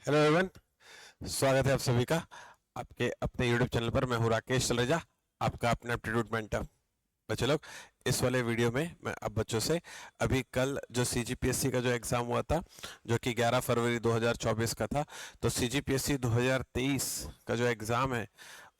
Hello everyone. स्वागत है आप सभी का आपके अपने यूट्यूब चैनल पर। मैं हूँ राकेश तलरेजा, आपका अपना एप्टीट्यूड मेंटर। बच्चे लोग, इस वाले वीडियो में मैं अब बच्चों से अभी कल जो सीजीपीएससी का जो एग्ज़ाम हुआ था, जो कि 11 फरवरी 2024 का था, तो सीजीपीएससी 2023 का जो एग्ज़ाम है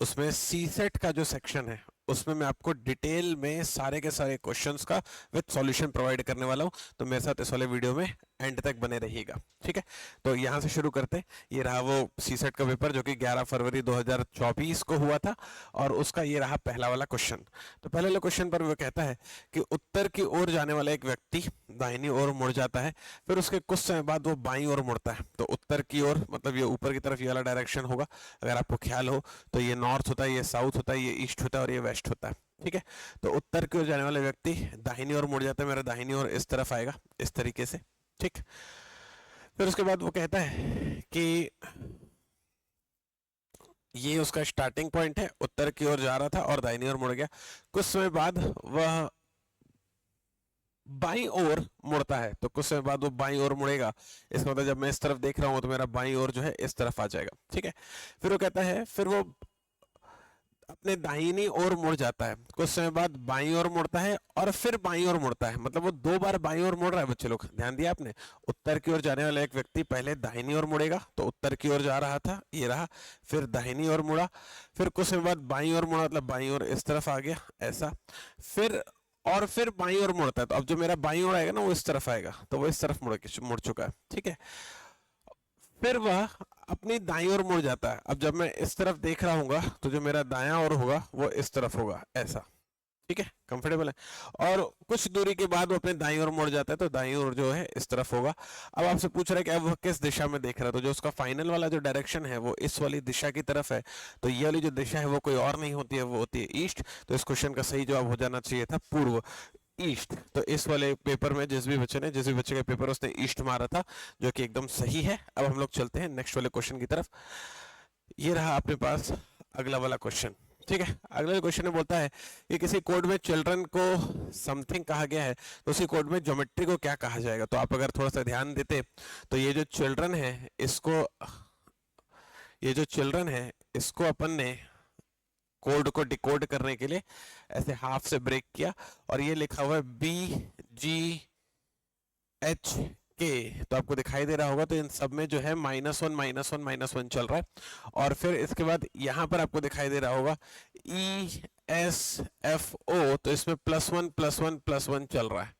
उसमें सी सेट का जो सेक्शन है उसमें मैं आपको डिटेल में सारे के सारे क्वेश्चंस का विद सॉल्यूशन प्रोवाइड करने वाला हूं। तो मेरे साथ इस वाले वीडियो में एंड तक बने रहिएगा, ठीक है। तो यहां से शुरू करते हैं। ये रहा वो सी सेट का पेपर जो कि 11 फरवरी 2024 को हुआ था, और उसका ये रहा पहला वाला क्वेश्चन। तो पहले वाले क्वेश्चन पर वो कहता है कि उत्तर की ओर जाने वाला एक व्यक्ति दाहिनी ओर मुड़ जाता है, फिर उसके कुछ समय बाद वो बाईं ओर मुड़ता है। तो उत्तर की ओर मतलब ये ऊपर की तरफ ये वाला डायरेक्शन होगा, अगर आपको ख्याल हो तो ये नॉर्थ होता है, ये साउथ होता है, ये ईस्ट होता है और ये वेस्ट होता है, ठीक है। तो उत्तर की ओर जाने वाले व्यक्ति दाहिनी ओर मुड़ जाता है, मेरा दाहिनी ओर इस तरफ आएगा, इस तरीके से, ठीक। फिर उसके बाद वो कहता है कि ये उसका स्टार्टिंग पॉइंट है, उत्तर की ओर जा रहा था और दाहिनी ओर मुड़ गया। कुछ समय बाद वह बाईं ओर मुड़ता है, तो कुछ समय बाद वो बाईं ओर मुड़ेगा। इसका मतलब जब मैं इस तरफ देख रहा हूं तो मेरा बाईं ओर जो है इस तरफ आ जाएगा, ठीक है। फिर वो कहता है फिर वो अपने दाहिनी ओर मुड़ जाता है, कुछ समय बाद बाईं ओर मुड़ता है और फिर बाईं ओर मुड़ता है। मतलब वो दो बार बाईं ओर मुड़ रहा है। बच्चे लोग ध्यान दिया आपने, उत्तर की ओर जाने वाला एक व्यक्ति पहले दाहिनी ओर मुड़ेगा, तो उत्तर की ओर जा रहा था, ये रहा, फिर दाहिनी ओर मुड़ा, फिर कुछ समय बाद बाईं ओर मुड़ा, मतलब बाईं ओर इस तरफ आ गया ऐसा, फिर बाईं ओर मुड़ता है। तो अब जो मेरा बाईं ओर आएगा ना वो इस तरफ आएगा, तो वो इस तरफ मुड़ चुका है, ठीक है। फिर वह अपनी दाईं ओर मुड़ जाता है। अब जब मैं इस तरफ देख रहा हूंगा तो जो मेरा दायां ओर होगा वो इस तरफ होगा ऐसा, ठीक है, कंफर्टेबल है। और कुछ दूरी के बाद वो अपने दाईं ओर मुड़ जाता है, तो दाईं ओर जो है इस तरफ होगा। अब आपसे पूछ रहा है कि अब वह किस दिशा में देख रहा है, तो जो उसका फाइनल वाला जो डायरेक्शन है वो इस वाली दिशा की तरफ है। तो ये वाली जो दिशा है वो कोई और नहीं होती है, वो होती है ईस्ट। तो इस क्वेश्चन का सही जवाब हो जाना चाहिए था पूर्व, ईस्ट। तो इस वाले पेपर में जिस भी बच्चे का पेपर उसने ईस्ट मारा था, जो कि एकदम सही है। अब हम लोग चलते हैं नेक्स्ट वाले क्वेश्चन की तरफ। ये रहा अपने पास अगला वाला क्वेश्चन, ठीक है। अगला क्वेश्चन में बोलता है कि किसी कोड में चिल्ड्रन को समथिंग कहा गया है, तो उसी कोड में ज्योमेट्री को क्या कहा जाएगा। तो आप अगर थोड़ा सा ध्यान देते तो ये जो चिल्ड्रन है इसको अपन ने कोड को डिकोड करने के लिए ऐसे हाफ से ब्रेक किया, और ये लिखा हुआ है BGH K। तो आपको दिखाई दे रहा होगा, तो इन सब में जो है -1 चल रहा है। और फिर इसके बाद यहां पर आपको दिखाई दे रहा होगा ESFO, तो इसमें +1 चल रहा है,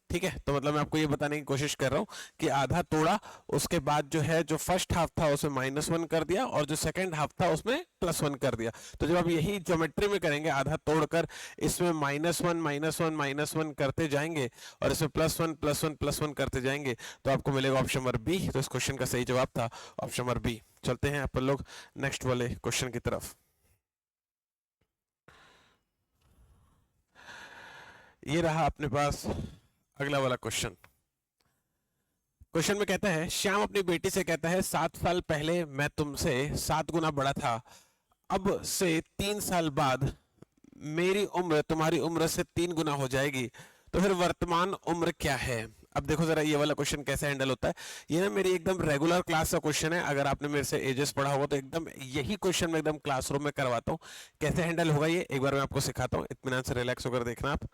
ठीक है। तो मतलब मैं आपको ये बताने की कोशिश कर रहा हूं कि आधा तोड़ा, उसके बाद जो है जो फर्स्ट हाफ था उसमें -1 कर दिया, और जो सेकंड हाफ था उसमें +1 कर दिया। तो जब आप यही ज्योमेट्री में करेंगे, आधा तोड़कर इसमें -1 करते जाएंगे और इसमें +1 करते जाएंगे, तो आपको मिलेगा ऑप्शन नंबर बी। तो इस क्वेश्चन का सही जवाब था ऑप्शन नंबर बी। चलते हैं अपन लोग नेक्स्ट वाले क्वेश्चन की तरफ। ये रहा अपने पास अगला वाला क्वेश्चन। क्वेश्चन में कहता है, श्याम अपनी बेटी से कहता है 7 साल पहले मैं तुमसे 7 गुना बड़ा था, अब से 3 साल बाद मेरी उम्र तुम्हारी उम्र से 3 गुना हो जाएगी, तो फिर वर्तमान उम्र क्या है। अब देखो जरा ये वाला क्वेश्चन कैसे हैंडल होता है। ये ना मेरी एकदम रेगुलर क्लास का क्वेश्चन है। अगर आपने मेरे से एजेस पढ़ा होगा तो एकदम यही क्वेश्चन मैं एकदम क्लासरूम में करवाता हूँ। कैसे हैंडल होगा ये एक बार मैं आपको सिखाता हूँ, इत्मीनान से रिलैक्स होकर देखना आप।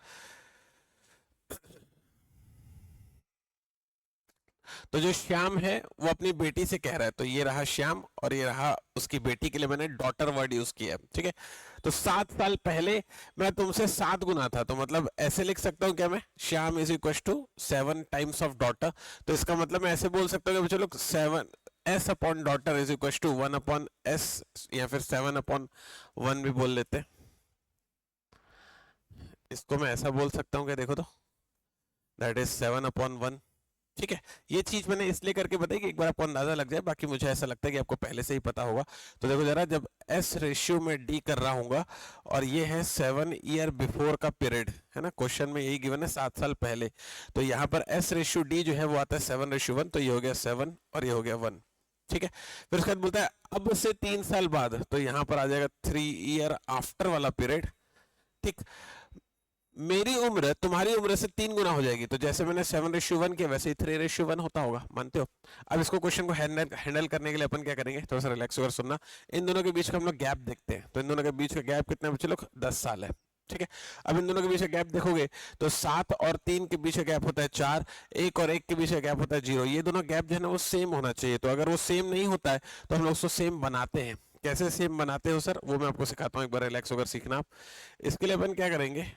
तो जो श्याम है वो अपनी बेटी से कह रहा है, तो ये रहा श्याम और ये रहा उसकी बेटी, के लिए मैंने डॉटर वर्ड यूज किया है, ठीक है। तो 7 साल पहले मैं तुमसे 7 गुना था, तो मतलब ऐसे लिख सकता हूं क्या मैं, Shyam is equal to 7 times of daughter. तो इसका मतलब मैं ऐसे बोल सकता हूँ कि चलो 7 S upon daughter is equal to 1/S, या फिर 7/1 भी बोल लेते हैं। इसको मैं ऐसा बोल सकता हूँ कि देखो तो दैट इज 7/1, ठीक है। ये चीज मैंने इसलिए करके बताई कि एक बार आपको अंदाजा लग जाए, बाकी मुझे ऐसा लगता है कि आपको पहले से ही पता होगा। तो देखो जरा, जब S रेशियो में D कर रहा हूँ, और ये है 7 ईयर बिफोर का पीरियड, है ना, क्वेश्चन में यही गिवन है 7 साल पहले, तो यहाँ पर S रेशियो D जो है वो आता है 7:1, तो ये हो गया 7 और ये हो गया 1, ठीक है। फिर उसके बाद बोलता है अब से 3 साल बाद, तो यहाँ पर आ जाएगा 3 ईयर आफ्टर वाला पीरियड, ठीक। मेरी उम्र तुम्हारी उम्र से 3 गुना हो जाएगी, तो जैसे मैंने 7:1 किया वैसे ही 3:1 होता होगा, मानते हो? अब इसको क्वेश्चन को हैंडल करने के लिए अपन क्या करेंगे, थोड़ा सा रिलैक्स होकर सुनना। इन दोनों के बीच का हम लोग गैप देखते हैं, तो इन दोनों के बीच का गैप कितना है बच्चे लोग? 10 साल है, ठीक है। अब इन दोनों के बीच का गैप देखोगे तो 7 और 3 के बीच का गैप होता है 4, 1 और 1 के बीच का गैप होता है 0। ये दोनों गैप जो है ना वो सेम होना चाहिए, तो अगर वो सेम नहीं होता है तो हम लोग उसको सेम बनाते हैं। कैसे सेम बनाते हो सर, वो मैं आपको सिखाता हूँ, एक बार रिलैक्स होकर सीखना आप। इसके लिए अपन क्या करेंगे,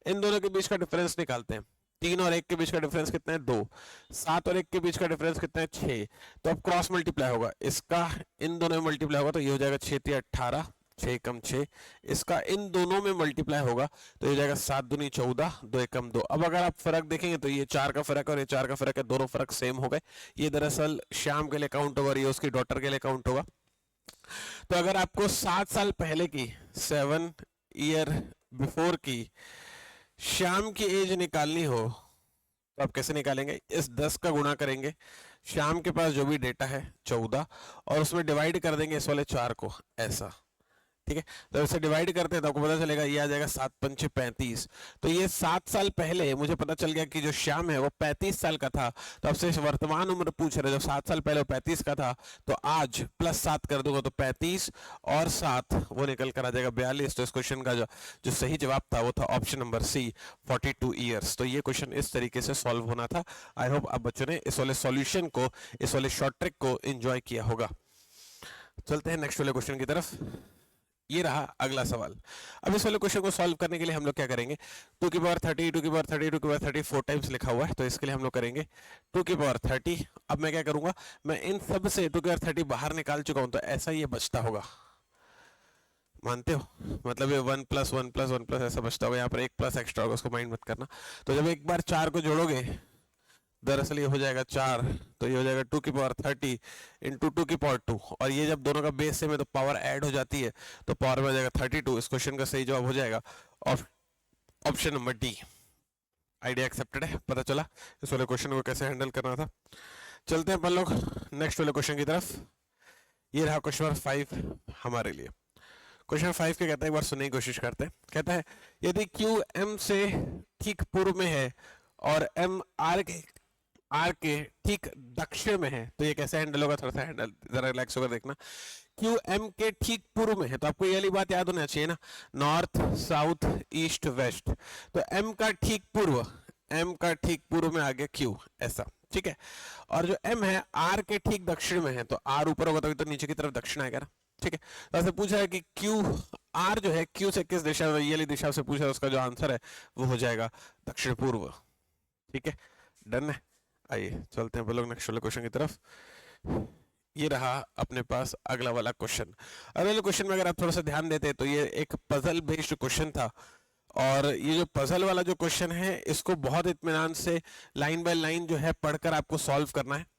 इन दोनों के बीच का डिफरेंस निकालते हैं। 3 और 1 के बीच का डिफरेंस कितना है? 2। 7 और 1 के बीच का डिफरेंस कितना है? 6। तो अब क्रॉस मल्टीप्लाई होगा, इसका इन दोनों में मल्टीप्लाई होगा तो ये हो जाएगा 6 × 18, 6 कम 6। इसका इन दोनों में मल्टीप्लाई होगा तो ये हो जाएगा 7 दूनी 14, 2 एकम 2। अब अगर आप फर्क देखेंगे तो ये 4 का फर्क और ये 4 का फर्क है, दोनों फर्क सेम हो गए। ये दरअसल श्याम के लिए काउंट होगा और ये उसकी डॉटर के लिए काउंट होगा। तो अगर आपको 7 साल पहले की, 7 ईयर बिफोर की श्याम की एज निकालनी हो तो आप कैसे निकालेंगे? इस 10 का गुणा करेंगे, श्याम के पास जो भी डेटा है 14, और उसमें डिवाइड कर देंगे इस वाले 4 को, ऐसा, ठीक है। तो इसे डिवाइड करते हैं तो आपको पता चलेगा ये आ जाएगा 7 × 5 = 35। तो ये 7 साल पहले मुझे पता चल गया कि जो श्याम है वो 35 साल का था। तो आपसे वर्तमान उम्र पूछ रहे, जब 7 साल पहले वो 35 का था तो आज प्लस 7 कर दूंगा तो 35 और 7 वो निकल कर आ जाएगा 42। तो इस क्वेश्चन का जो सही जवाब था वो था ऑप्शन नंबर सी, 42 ईयर्स। तो ये क्वेश्चन इस तरीके से सॉल्व होना था। आई होप आप बच्चों ने इस वाले सॉल्यूशन को, इस वाले शॉर्ट ट्रिक को एंजॉय किया होगा। चलते हैं नेक्स्ट वाले क्वेश्चन की तरफ। ये रहा अगला सवाल। अब इस वाले क्वेश्चन को सॉल्व करने के लिए हम लोग क्या करेंगे, 2 की पावर 30, 2 की पावर 30, 2 की पावर 30 4 टाइम्स लिखा हुआ है, तो इसके लिए हम लोग करेंगे 2 की पावर 30। अब मैं क्या करूंगा, मैं इन सब से 2 की पावर 30 बाहर निकाल चुका हूं, तो ऐसा ये बचता होगा, मानते हो? मतलब ये 1 + 1 + 1 + ऐसा बचता होगा, यहाँ पर 1 प्लस एक्स्ट्रा होगा, उसको माइंड मत करना। तो जब एक बार 4 को जोड़ोगे दरअसल ये हो जाएगा 4, तो ये हो जाएगा 2 की पावर 30 × 2 की पावर 2, और ये जब दोनों का बेस सेम है तो पावर ऐड हो जाती है, तो पावर में आ जाएगा 32। इस क्वेश्चन का सही जवाब हो जाएगा option number D. Idea accepted है, पता चला इस वाले क्वेश्चन को कैसे हैंडल करना था। चलते हैं अपन लोग नेक्स्ट वाले क्वेश्चन की तरफ। ये रहा क्वेश्चन नंबर 5 हमारे लिए। क्वेश्चन 5 के कहता है, एक बार सुनने की कोशिश करते हैं। कहता है यदि क्यू एम से ठीक पूर्व में है और एम आर के ठीक दक्षिण में है तो ये कैसे हैंडल होगा, थोड़ा सा हैंडल जरा रिलैक्स होकर देखना। क्यू एम के ठीक पूर्व में है तो आपको ये वाली बात याद होना चाहिए ना, नॉर्थ साउथ ईस्ट वेस्ट। तो एम का ठीक पूर्व, एम का ठीक पूर्व में आ गया क्यू, ऐसा, ठीक है। और जो एम है आर के ठीक दक्षिण में है, तो आर ऊपर होगा तभी तो नीचे की तरफ दक्षिण आएगा ना, ठीक है। तो ऐसे पूछा है कि क्यू आर जो है क्यू से किस दिशा में, ये वाली दिशा से पूछा है, उसका जो आंसर है वो हो जाएगा दक्षिण पूर्व, ठीक है। डन है। आइए चलते हैं लोग नेक्स्ट वाले क्वेश्चन की तरफ। ये रहा अपने पास अगला वाला क्वेश्चन। अगले क्वेश्चन में अगर आप थोड़ा सा ध्यान देते तो ये एक पजल बेस्ड क्वेश्चन था, और ये जो पजल वाला जो क्वेश्चन है इसको बहुत इत्मीनान से लाइन बाय लाइन जो है पढ़कर आपको सॉल्व करना है।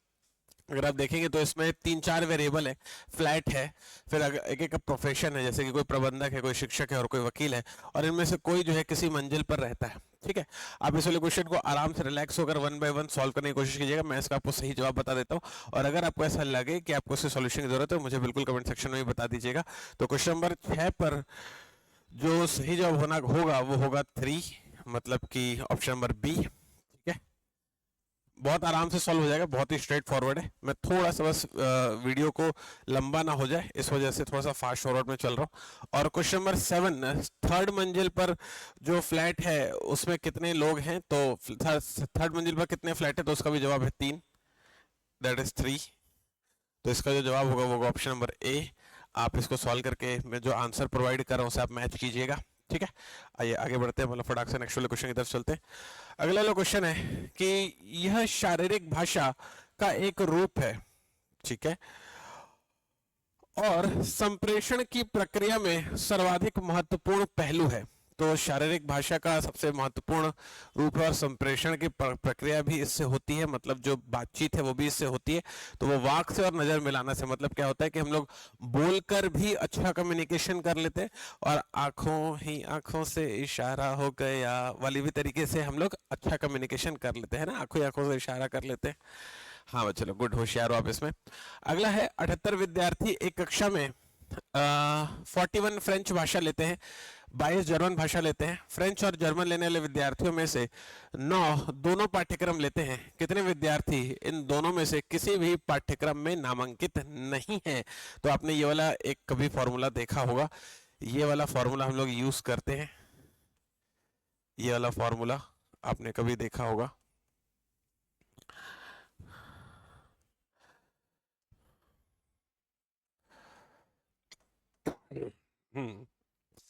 अगर आप देखेंगे तो इसमें 3-4 वेरिएबल है, फ्लैट है, फिर एक एक प्रोफेशन है, जैसे कि कोई प्रबंधक है, कोई शिक्षक है और कोई वकील है, और इनमें से कोई जो है किसी मंजिल पर रहता है, ठीक है। आप इस वाले क्वेश्चन को आराम से रिलैक्स होकर 1 बाय 1 सॉल्व करने की कोशिश कीजिएगा। मैं इसका आपको सही जवाब बता देता हूँ, और अगर आपको ऐसा लगे कि आपको इसके सॉल्यूशन की जरूरत है मुझे बिल्कुल कमेंट सेक्शन में बता दीजिएगा। तो क्वेश्चन नंबर 6 पर जो सही जवाब होगा वो होगा 3, मतलब कि ऑप्शन नंबर बी, ठीक है। बहुत आराम से सॉल्व हो जाएगा, बहुत ही स्ट्रेट फॉरवर्ड है। मैं थोड़ा सा बस वीडियो को लंबा ना हो जाए इस वजह से थोड़ा सा फास्ट फॉरवर्ड में चल रहा हूँ। और क्वेश्चन नंबर 7, थर्ड मंजिल पर जो फ्लैट है उसमें कितने लोग हैं, तो थर्ड मंजिल पर कितने फ्लैट है, तो उसका भी जवाब है 3, दैट इज 3। तो इसका जो जवाब होगा वो ऑप्शन नंबर ए। आप इसको सॉल्व करके मैं जो आंसर प्रोवाइड कर रहा हूँ उसे आप मैच कीजिएगा, ठीक है। आइए आगे बढ़ते हैं, मतलब फटाक से नेक्स्ट वाले क्वेश्चन की तरफ चलते हैं। अगला वाला क्वेश्चन है कि यह शारीरिक भाषा का एक रूप है, ठीक है, और संप्रेषण की प्रक्रिया में सर्वाधिक महत्वपूर्ण पहलू है। तो शारीरिक भाषा का सबसे महत्वपूर्ण रूप है और संप्रेषण की प्रक्रिया भी इससे होती है, मतलब जो बातचीत है वो भी इससे होती है। तो वो वाक से और नजर मिलाना से, मतलब क्या होता है कि हम लोग बोलकर भी अच्छा कम्युनिकेशन कर लेते हैं, और आंखों से इशारा हो गया वाली भी तरीके से हम लोग अच्छा कम्युनिकेशन कर लेते हैं ना, आंखों से इशारा कर लेते हैं। हाँ चलो गुड, होशियार हो आप इसमें। अगला है 78 विद्यार्थी एक कक्षा में 41 फ्रेंच भाषा लेते हैं। 22 जर्मन भाषा लेते हैं। फ्रेंच और जर्मन लेने वाले विद्यार्थियों में से 9 दोनों पाठ्यक्रम लेते हैं। कितने विद्यार्थी इन दोनों में से किसी भी पाठ्यक्रम में नामांकित नहीं है? तो आपने ये वाला एक कभी फॉर्मूला देखा होगा, ये वाला फॉर्मूला हम लोग यूज करते हैं। ये वाला फॉर्मूला आपने कभी देखा होगा।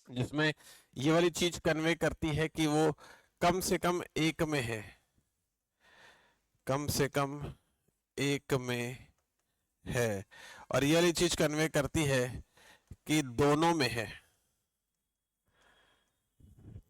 जिसमें ये वाली चीज कन्वे करती है कि वो कम से कम एक में है, कम से कम एक में है, और ये वाली चीज कन्वे करती है कि दोनों में है।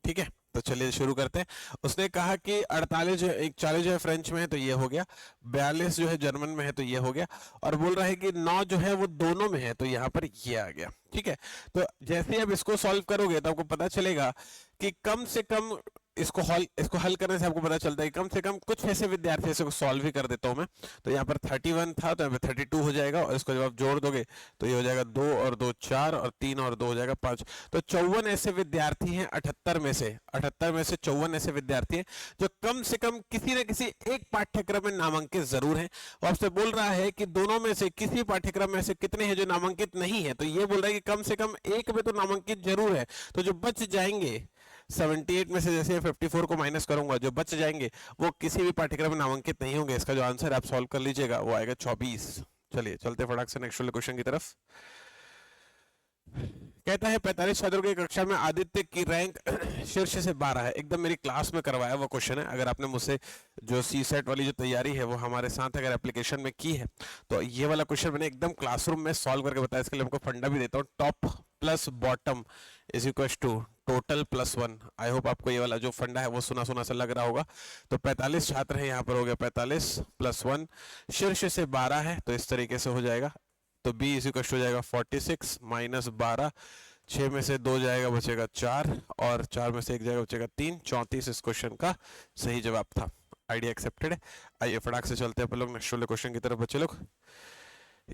ठीक है, तो चलिए शुरू करते हैं। उसने कहा कि 48 जो है, 40 जो है फ्रेंच में है तो ये हो गया, 42 जो है जर्मन में है तो ये हो गया, और बोल रहा है कि 9 जो है वो दोनों में है तो यहाँ पर ये आ गया। ठीक है, तो जैसे अब इसको सॉल्व करोगे तो आपको पता चलेगा कि कम से कम इसको हल करने से आपको पता चलता है कि कम से कम कुछ ऐसे विद्यार्थी इसको सॉल्व ही कर देता हूं मैं। तो यहाँ पर 31 था तो यहाँ पे 32 हो जाएगा, और इसको जब आप जोड़ दोगे तो ये हो जाएगा 2 और 2 4 और 3 और 2 हो जाएगा 5। तो 54 ऐसे विद्यार्थी हैं 78 में से 54 ऐसे विद्यार्थी हैं जो कम से कम किसी न किसी एक पाठ्यक्रम में नामांकित जरूर हैं। वो आपसे बोल रहा है कि दोनों में से किसी पाठ्यक्रम में से कितने हैं जो नामांकित नहीं है, तो ये बोल रहा है कि कम से कम एक में तो नामांकित जरूर है। तो जो बच जाएंगे 78 में से जैसे 54 को माइनस करूंगा, जो बच जाएंगे वो किसी भी पाठ्यक्रम में नामांकित नहीं होंगे। इसका जो आंसर आप सॉल्व कर लीजिएगा वो आएगा 24। चलिए चलते फटाक से नेक्स्ट क्वेश्चन की तरफ। कहता है 45 छात्रों की कक्षा में आदित्य की रैंक शीर्ष से 12 है। एकदम मेरी क्लास में करवाया वो क्वेश्चन है। अगर आपने मुझसे जो सीसेट वाली जो तैयारी है वो हमारे साथ अगर एप्लीकेशन में की है तो ये वाला क्वेश्चन मैंने एकदम क्लासरूम में सॉल्व करके बताया। इसके लिए हमको फंडा भी देता हूँ, top plus bottom is equal to total plus 1। I hope आपको ये वाला जो फंडा है वो सुना सुना सा लग रहा होगा। तो 45 छात्र हैं, यहाँ पर हो गया 45 प्लस 1, शीर्ष से 12 है तो इस तरीके से हो जाएगा। तो b इज इक्वल हो जाएगा 46 माइनस 12, 6 में से 2 जाएगा बचेगा 4, और 4 में से 1 जाएगा बचेगा 3। 34 इस क्वेश्चन का सही जवाब था। आइडिया एक्सेप्टेड है। आइए फटाक से चलते हैं अपन लोग नेक्स्ट वाले क्वेश्चन की तरफ बच्चे लोग।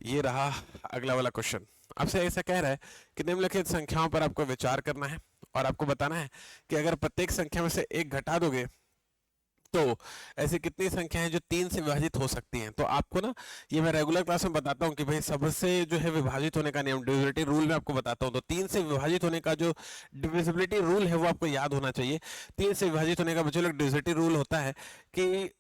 ये रहा अगला वाला क्वेश्चन। आपसे ऐसा कह रहा है कि निम्नलिखित संख्याओं पर आपको विचार करना है और आपको बताना है कि अगर प्रत्येक संख्या में से एक घटा दोगे तो ऐसी कितनी संख्या है जो 3 से विभाजित हो सकती हैं। तो आपको ना ये मैं रेगुलर क्लास में बताता हूँ कि भाई सबसे जो है विभाजित होने का नियम डिविजिबिलिटी रूल में आपको बताता हूँ। तो 3 से विभाजित होने का जो डिविजिबिलिटी रूल है वो आपको याद होना चाहिए। 3 से विभाजित होने का बच्चों लोग डिविजिबिलिटी रूल होता है कि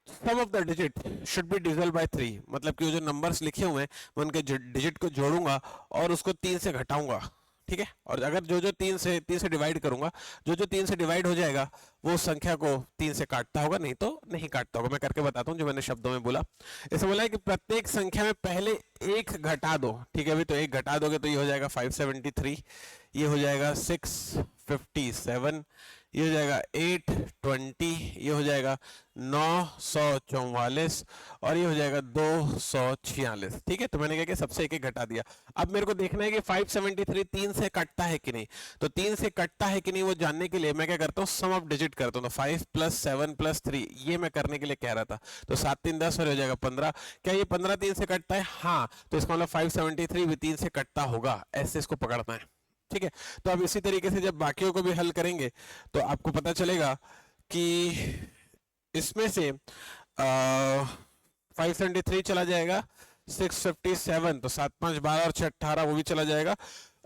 sum of the digit should be divisible by 3, मतलब कि वो जो नंबर्स लिखे हुए हैं मैं उनके डिजिट को जोड़ूंगा और उसको 3 से घटाऊंगा। ठीक है, और अगर जो 3 से डिवाइड करूंगा, जो 3 से डिवाइड हो जाएगा वो संख्या को 3 से काटता होगा, नहीं तो नहीं काटता होगा। मैं करके बताता हूँ जो मैंने शब्दों में बोला। ऐसे बोला है कि प्रत्येक संख्या में पहले एक घटा दो। ठीक है, अभी तो एक घटा दोगे तो ये हो जाएगा 573, ये हो जाएगा 657, ये हो जाएगा 820, ये हो जाएगा 944 और ये हो जाएगा 246। ठीक है, तो मैंने क्या कि सबसे एक एक घटा दिया। अब मेरे को देखना है कि 573 3 से कटता है कि नहीं। तो 3 से कटता है कि नहीं वो जानने के लिए मैं क्या करता हूँ, सम ऑफ डिजिट करता हूँ। तो 5 + 7 + 3 ये मैं करने के लिए कह रहा था। तो 7 3 10 और हो जाएगा 15। क्या ये 15 3 से कटता है? हाँ, तो इसका मतलब 573 भी 3 से कटता होगा। ऐसे इसको पकड़ना है। ठीक है, तो अब इसी तरीके से जब बाकियों को भी हल करेंगे तो आपको पता चलेगा कि इसमें से 573 चला जाएगा, 657 तो 7 5 12 और 6 18 वो भी चला जाएगा।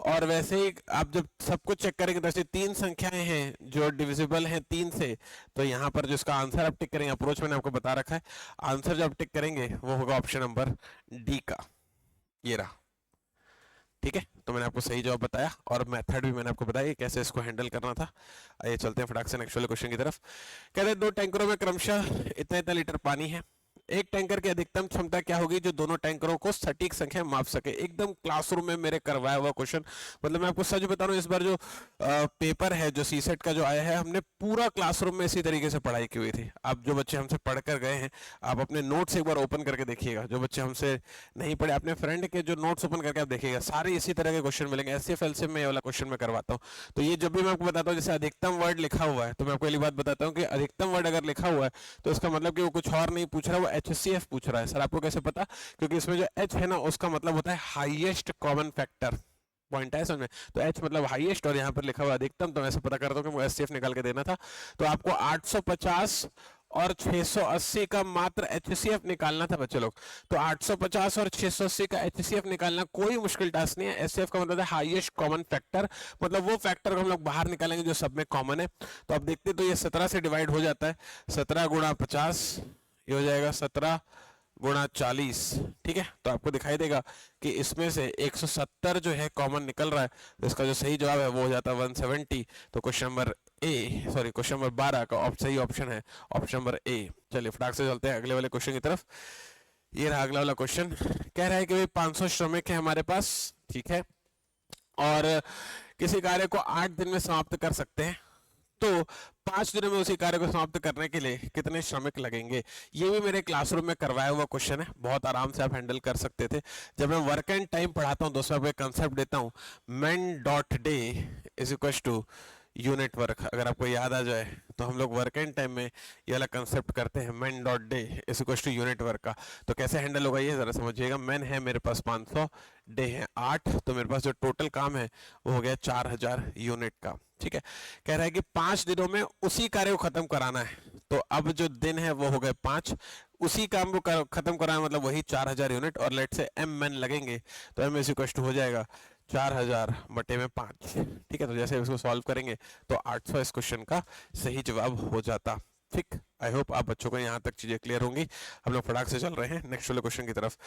और वैसे ही आप जब सब कुछ चेक करेंगे तो ऐसे 3 संख्याएं हैं जो डिविजिबल हैं 3 से, तो यहाँ पर जो इसका आंसर आप टिक करेंगे, अप्रोच मैंने आपको बता रखा है, आंसर जो आप टिक करेंगे वो होगा ऑप्शन नंबर डी का, ये रहा। ठीक है, तो मैंने आपको सही जवाब बताया और मेथड भी मैंने आपको बताया कैसे इसको हैंडल करना था। आइए चलते हैं फटाक से नेक्स्ट वाले क्वेश्चन की तरफ। कहते हैं 2 टैंकरों में क्रमशः इतना इतना लीटर पानी है। एक टैंकर की अधिकतम क्षमता क्या होगी जो दोनों टैंकरों को सटीक संख्या माप सके। एकदम क्लासरूम में मेरे करवाया हुआ क्वेश्चन। मतलब मैं आपको सच बता रहा हूँ, इस बार जो पेपर है जो सीसेट का जो आया है, हमने पूरा क्लासरूम में इसी तरीके से पढ़ाई की हुई थी। आप जो बच्चे हमसे पढ़ कर गए हैं आप अपने नोट्स एक बार ओपन करके देखिएगा। जो बच्चे हमसे नहीं पढ़े अपने फ्रेंड के जो नोट्स ओपन करके आप देखिएगा, सारे इसी तरह के क्वेश्चन मिलेंगे। SCFL से मैं ये वाला क्वेश्चन में करवाता हूँ। तो ये जब भी मैं आपको बताता हूँ जैसे अधिकतम वर्ड लिखा हुआ है, तो मैं आपको ये बात बताता हूँ कि अधिकतम वर्ड अगर लिखा हुआ है तो इसका मतलब कि वो कुछ और नहीं पूछ रहा, वो HCF पूछ रहा है। सर आपको कैसे पता? क्योंकि इसमें जो H है ना उसका मतलब होता है हाईएस्ट कॉमन फैक्टर। पॉइंट है समझ में। तो एच मतलब हाईएस्ट और यहाँ पर लिखा हुआ अधिकतम, तो वैसे पता करता हूँ कि मुझे एचसीएफ निकाल के देना था। तो आपको 850 और 680 का मात्र एचसीएफ निकालना था बच्चे लोग। तो 850 और 680 का एचसीएफ निकालना कोई मुश्किल टास्क नहीं है। एचसीएफ का मतलब है हाईएस्ट कॉमन फैक्टर, मतलब वो फैक्टर को हम लोग बाहर निकालेंगे जो सब में कॉमन है। तो अब देखते तो ये 17 से डिवाइड हो जाता है, 17 गुणा 50 ये हो जाएगा 17 गुणा 40, ठीक है। तो आपको दिखाई देगा कि इसमें से 170 जो है कॉमन निकल रहा है, तो इसका जो सही जवाब है वो हो जाता है 170। तो क्वेश्चन नंबर क्वेश्चन नंबर 12 का सही ऑप्शन है ऑप्शन नंबर ए। चलिए फटाक से चलते हैं अगले वाले क्वेश्चन की तरफ। ये रहा अगला वाला क्वेश्चन, कह रहा है कि भाई 500 श्रमिक है हमारे पास, ठीक है, और किसी कार्य को 8 दिन में समाप्त कर सकते हैं, तो 5 दिनों में उसी कार्य को समाप्त करने के लिए कितने श्रमिक लगेंगे। ये भी मेरे क्लासरूम में करवाया हुआ क्वेश्चन है, बहुत आराम से आप हैंडल कर सकते थे। जब मैं वर्क एंड टाइम पढ़ाता हूँ तो उसमें आपको एक कंसेप्ट देता हूँ, men dot day is equal to unit work. अगर आपको याद आ जाए तो हम लोग वर्क एंड टाइम में ये वाला कंसेप्ट करते हैं, men dot day is equal to unit work का। तो कैसे हैंडल होगा ये जरा समझिएगा। men है मेरे पास 500, डे है 8, तो मेरे पास जो टोटल काम है वो हो गया 4000 यूनिट का, ठीक है। कह रहा है कि 5 दिनों में उसी कार्य को खत्म कराना है, तो अब जो दिन है वो हो गए 5, उसी काम को खत्म कराना मतलब वही 4000 यूनिट, और लेट से एम मैन लगेंगे, तो एम इज इक्वल टू हो जाएगा 4000 बटे में 5, ठीक है। तो जैसे इसको सॉल्व करेंगे तो 800 इस क्वेश्चन का सही जवाब हो जाता। ठीक, आई होप आप बच्चों को यहाँ तक चीजें क्लियर होंगी। हम लोग फटाक से चल रहे हैं नेक्स्ट वाले क्वेश्चन की तरफ।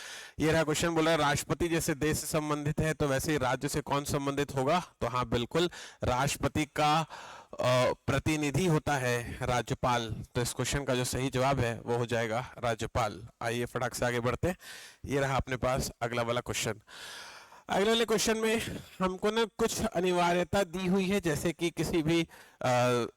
ये रहा क्वेश्चन, बोला राष्ट्रपति जैसे देश से संबंधित है तो वैसे ही राज्य से कौन संबंधित होगा। तो हाँ बिल्कुल, राष्ट्रपति का प्रतिनिधि होता है राज्यपाल, तो इस क्वेश्चन का जो सही जवाब है वो हो जाएगा राज्यपाल। आइए फटाक से आगे बढ़ते हैं। ये रहा अपने पास अगला वाला क्वेश्चन। अगले वाले क्वेश्चन में हमको ना कुछ अनिवार्यता दी हुई है, जैसे कि किसी भी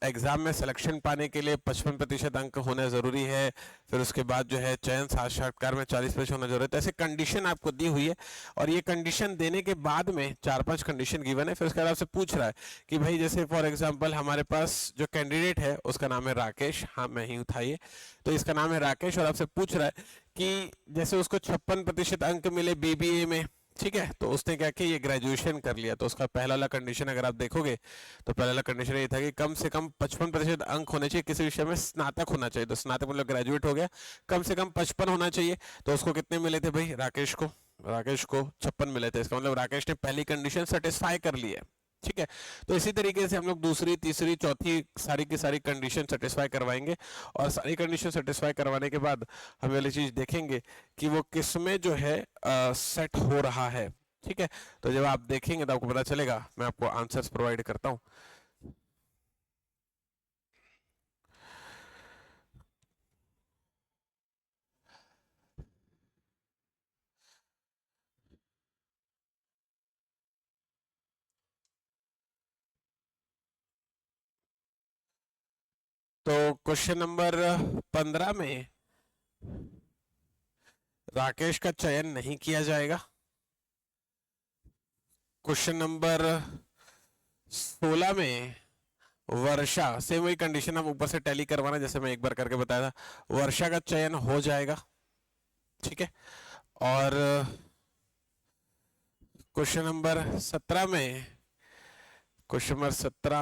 एग्जाम में सिलेक्शन पाने के लिए 55% अंक होना जरूरी है, फिर उसके बाद जो है चयन साक्षात्कार में 40% होना जरूरी है। तो ऐसे कंडीशन आपको दी हुई है, और ये कंडीशन देने के बाद में 4-5 कंडीशन गिवन है। फिर उसके बाद आपसे पूछ रहा है कि भाई जैसे फॉर एग्जाम्पल हमारे पास जो कैंडिडेट है उसका नाम है राकेश, हाँ मैं ही उठाइए, तो इसका नाम है राकेश, और आपसे पूछ रहा है कि जैसे उसको 56% अंक मिले बीबीए में, ठीक है, तो उसने क्या किया, ये ग्रेजुएशन कर लिया। तो उसका पहला वाला कंडीशन अगर आप देखोगे तो पहला वाला कंडीशन ये था कि कम से कम 55% अंक होने चाहिए, किसी विषय में स्नातक होना चाहिए। तो स्नातक मतलब ग्रेजुएट हो गया, कम से कम 55 होना चाहिए। तो उसको कितने मिले थे भाई, राकेश को 56 मिले थे। इसका मतलब राकेश ने पहली कंडीशन सेटिस्फाई कर ली है, ठीक है। तो इसी तरीके से हम लोग दूसरी, तीसरी, चौथी सारी की सारी कंडीशन सेटिस्फाई करवाएंगे, और सारी कंडीशन सेटिस्फाई करवाने के बाद हम वाली चीज देखेंगे कि वो किस में जो है सेट हो रहा है, ठीक है। तो जब आप देखेंगे तो आपको पता चलेगा। मैं आपको आंसर्स प्रोवाइड करता हूं। तो क्वेश्चन नंबर 15 में राकेश का चयन नहीं किया जाएगा। क्वेश्चन नंबर 16 में वर्षा, से वही कंडीशन आप ऊपर से टैली करवाना जैसे मैं एक बार करके बताया था, वर्षा का चयन हो जाएगा, ठीक है। और क्वेश्चन नंबर 17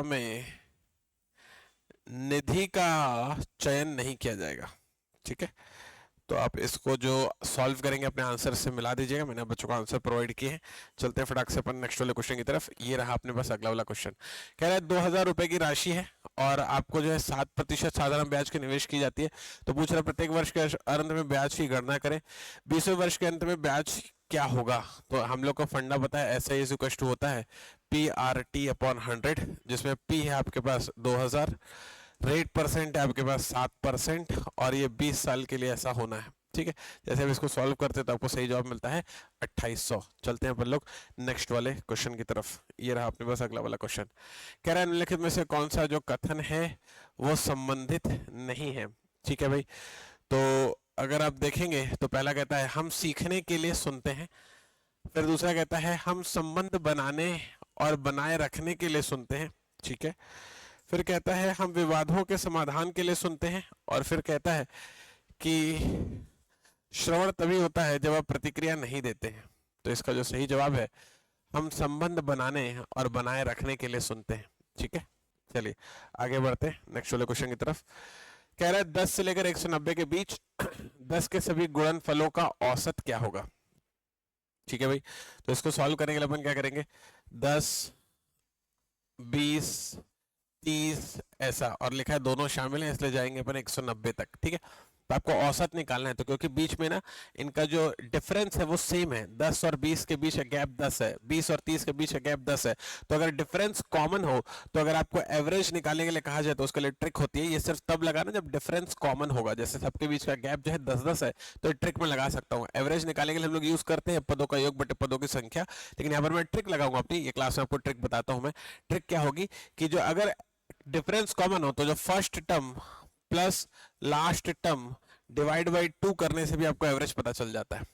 में निधि का चयन नहीं किया जाएगा, ठीक है। तो आप इसको जो सॉल्व करेंगे अपने आंसर से मिला दीजिएगा, मैंने बच्चों को आंसर प्रोवाइड किए हैं। चलते हैं फटाक से अपन नेक्स्ट वाले क्वेश्चन की तरफ। ये रहा अपने पास अगला वाला क्वेश्चन, कह रहा है 2000 रुपए की राशि है और आपको जो है 7% साधारण ब्याज की निवेश की जाती है। तो पूछ रहा है प्रत्येक वर्ष के अंत में ब्याज की गणना करें, 20वें वर्ष के अंत में ब्याज क्या होगा। तो हम लोग को फंडा पता है, ऐसा इज इक्वल टू होता है PRT अपॉन 100, जिसमें P है आपके पास 2000, रेट परसेंट है आपके पास 7%, और ये 20 साल के लिए ऐसा होना है, ठीक है। जैसे हम इसको सॉल्व करते हैं तो आपको सही जवाब मिलता है 2800। चलते हैं अपन लोग नेक्स्ट वाले क्वेश्चन की तरफ। ये रहा अपने पास अगला वाला क्वेश्चन, कह रहा है निम्नलिखित में से कौन सा जो कथन है वो संबंधित नहीं है, ठीक है भाई। तो अगर आप देखेंगे तो पहला कहता है हम सीखने के लिए सुनते हैं, फिर दूसरा कहता है हम संबंध बनाने और बनाए रखने के लिए सुनते हैं, ठीक है। फिर कहता है हम विवादों के समाधान के लिए सुनते हैं, और फिर कहता है कि श्रवण तभी होता है जब आप प्रतिक्रिया नहीं देते हैं। तो इसका जो सही जवाब है हम संबंध बनाने और बनाए रखने के लिए सुनते हैं। ठीक है, चलिए आगे बढ़ते हैं नेक्स्ट वाले क्वेश्चन की तरफ। कह रहा है 10 से लेकर 190 के बीच 10 के सभी गुणनफलों का औसत क्या होगा। ठीक है भाई, तो इसको सॉल्व करने के लिए अपन क्या करेंगे, 10 20 30 ऐसा, और लिखा है दोनों शामिल हैं इसलिए जाएंगे अपन 190 तक। ठीक है, तो आपको औसत निकालना है, तो क्योंकि बीच में ना इनका जो डिफरेंस है वो सेम है, 10 और 20 के बीच का गैप 10 है, 20 और 30 के बीच का गैप 10 है, तो अगर डिफरेंस कॉमन हो तो अगर आपको एवरेज निकालने के लिए कहा जाए तो उसके लिए ट्रिक होती है, ये सिर्फ तब लगाना जब डिफरेंस कॉमन होगा। जैसे सबके बीच का गैप जो है 10-10 है तो ट्रिक में लगा सकता हूँ। एवरेज निकालने के लिए हम लोग यूज करते हैं पदों का योग बटे पदों की संख्या, लेकिन यहाँ पर मैं ट्रिक लगाऊंगा अपनी, ये क्लास में आपको ट्रिक बताता हूँ मैं। ट्रिक क्या होगी कि जो अगर डिफरेंस कॉमन हो तो जो first term plus last term divide by 2 करने से भी आपको एवरेज पता चल जाता है।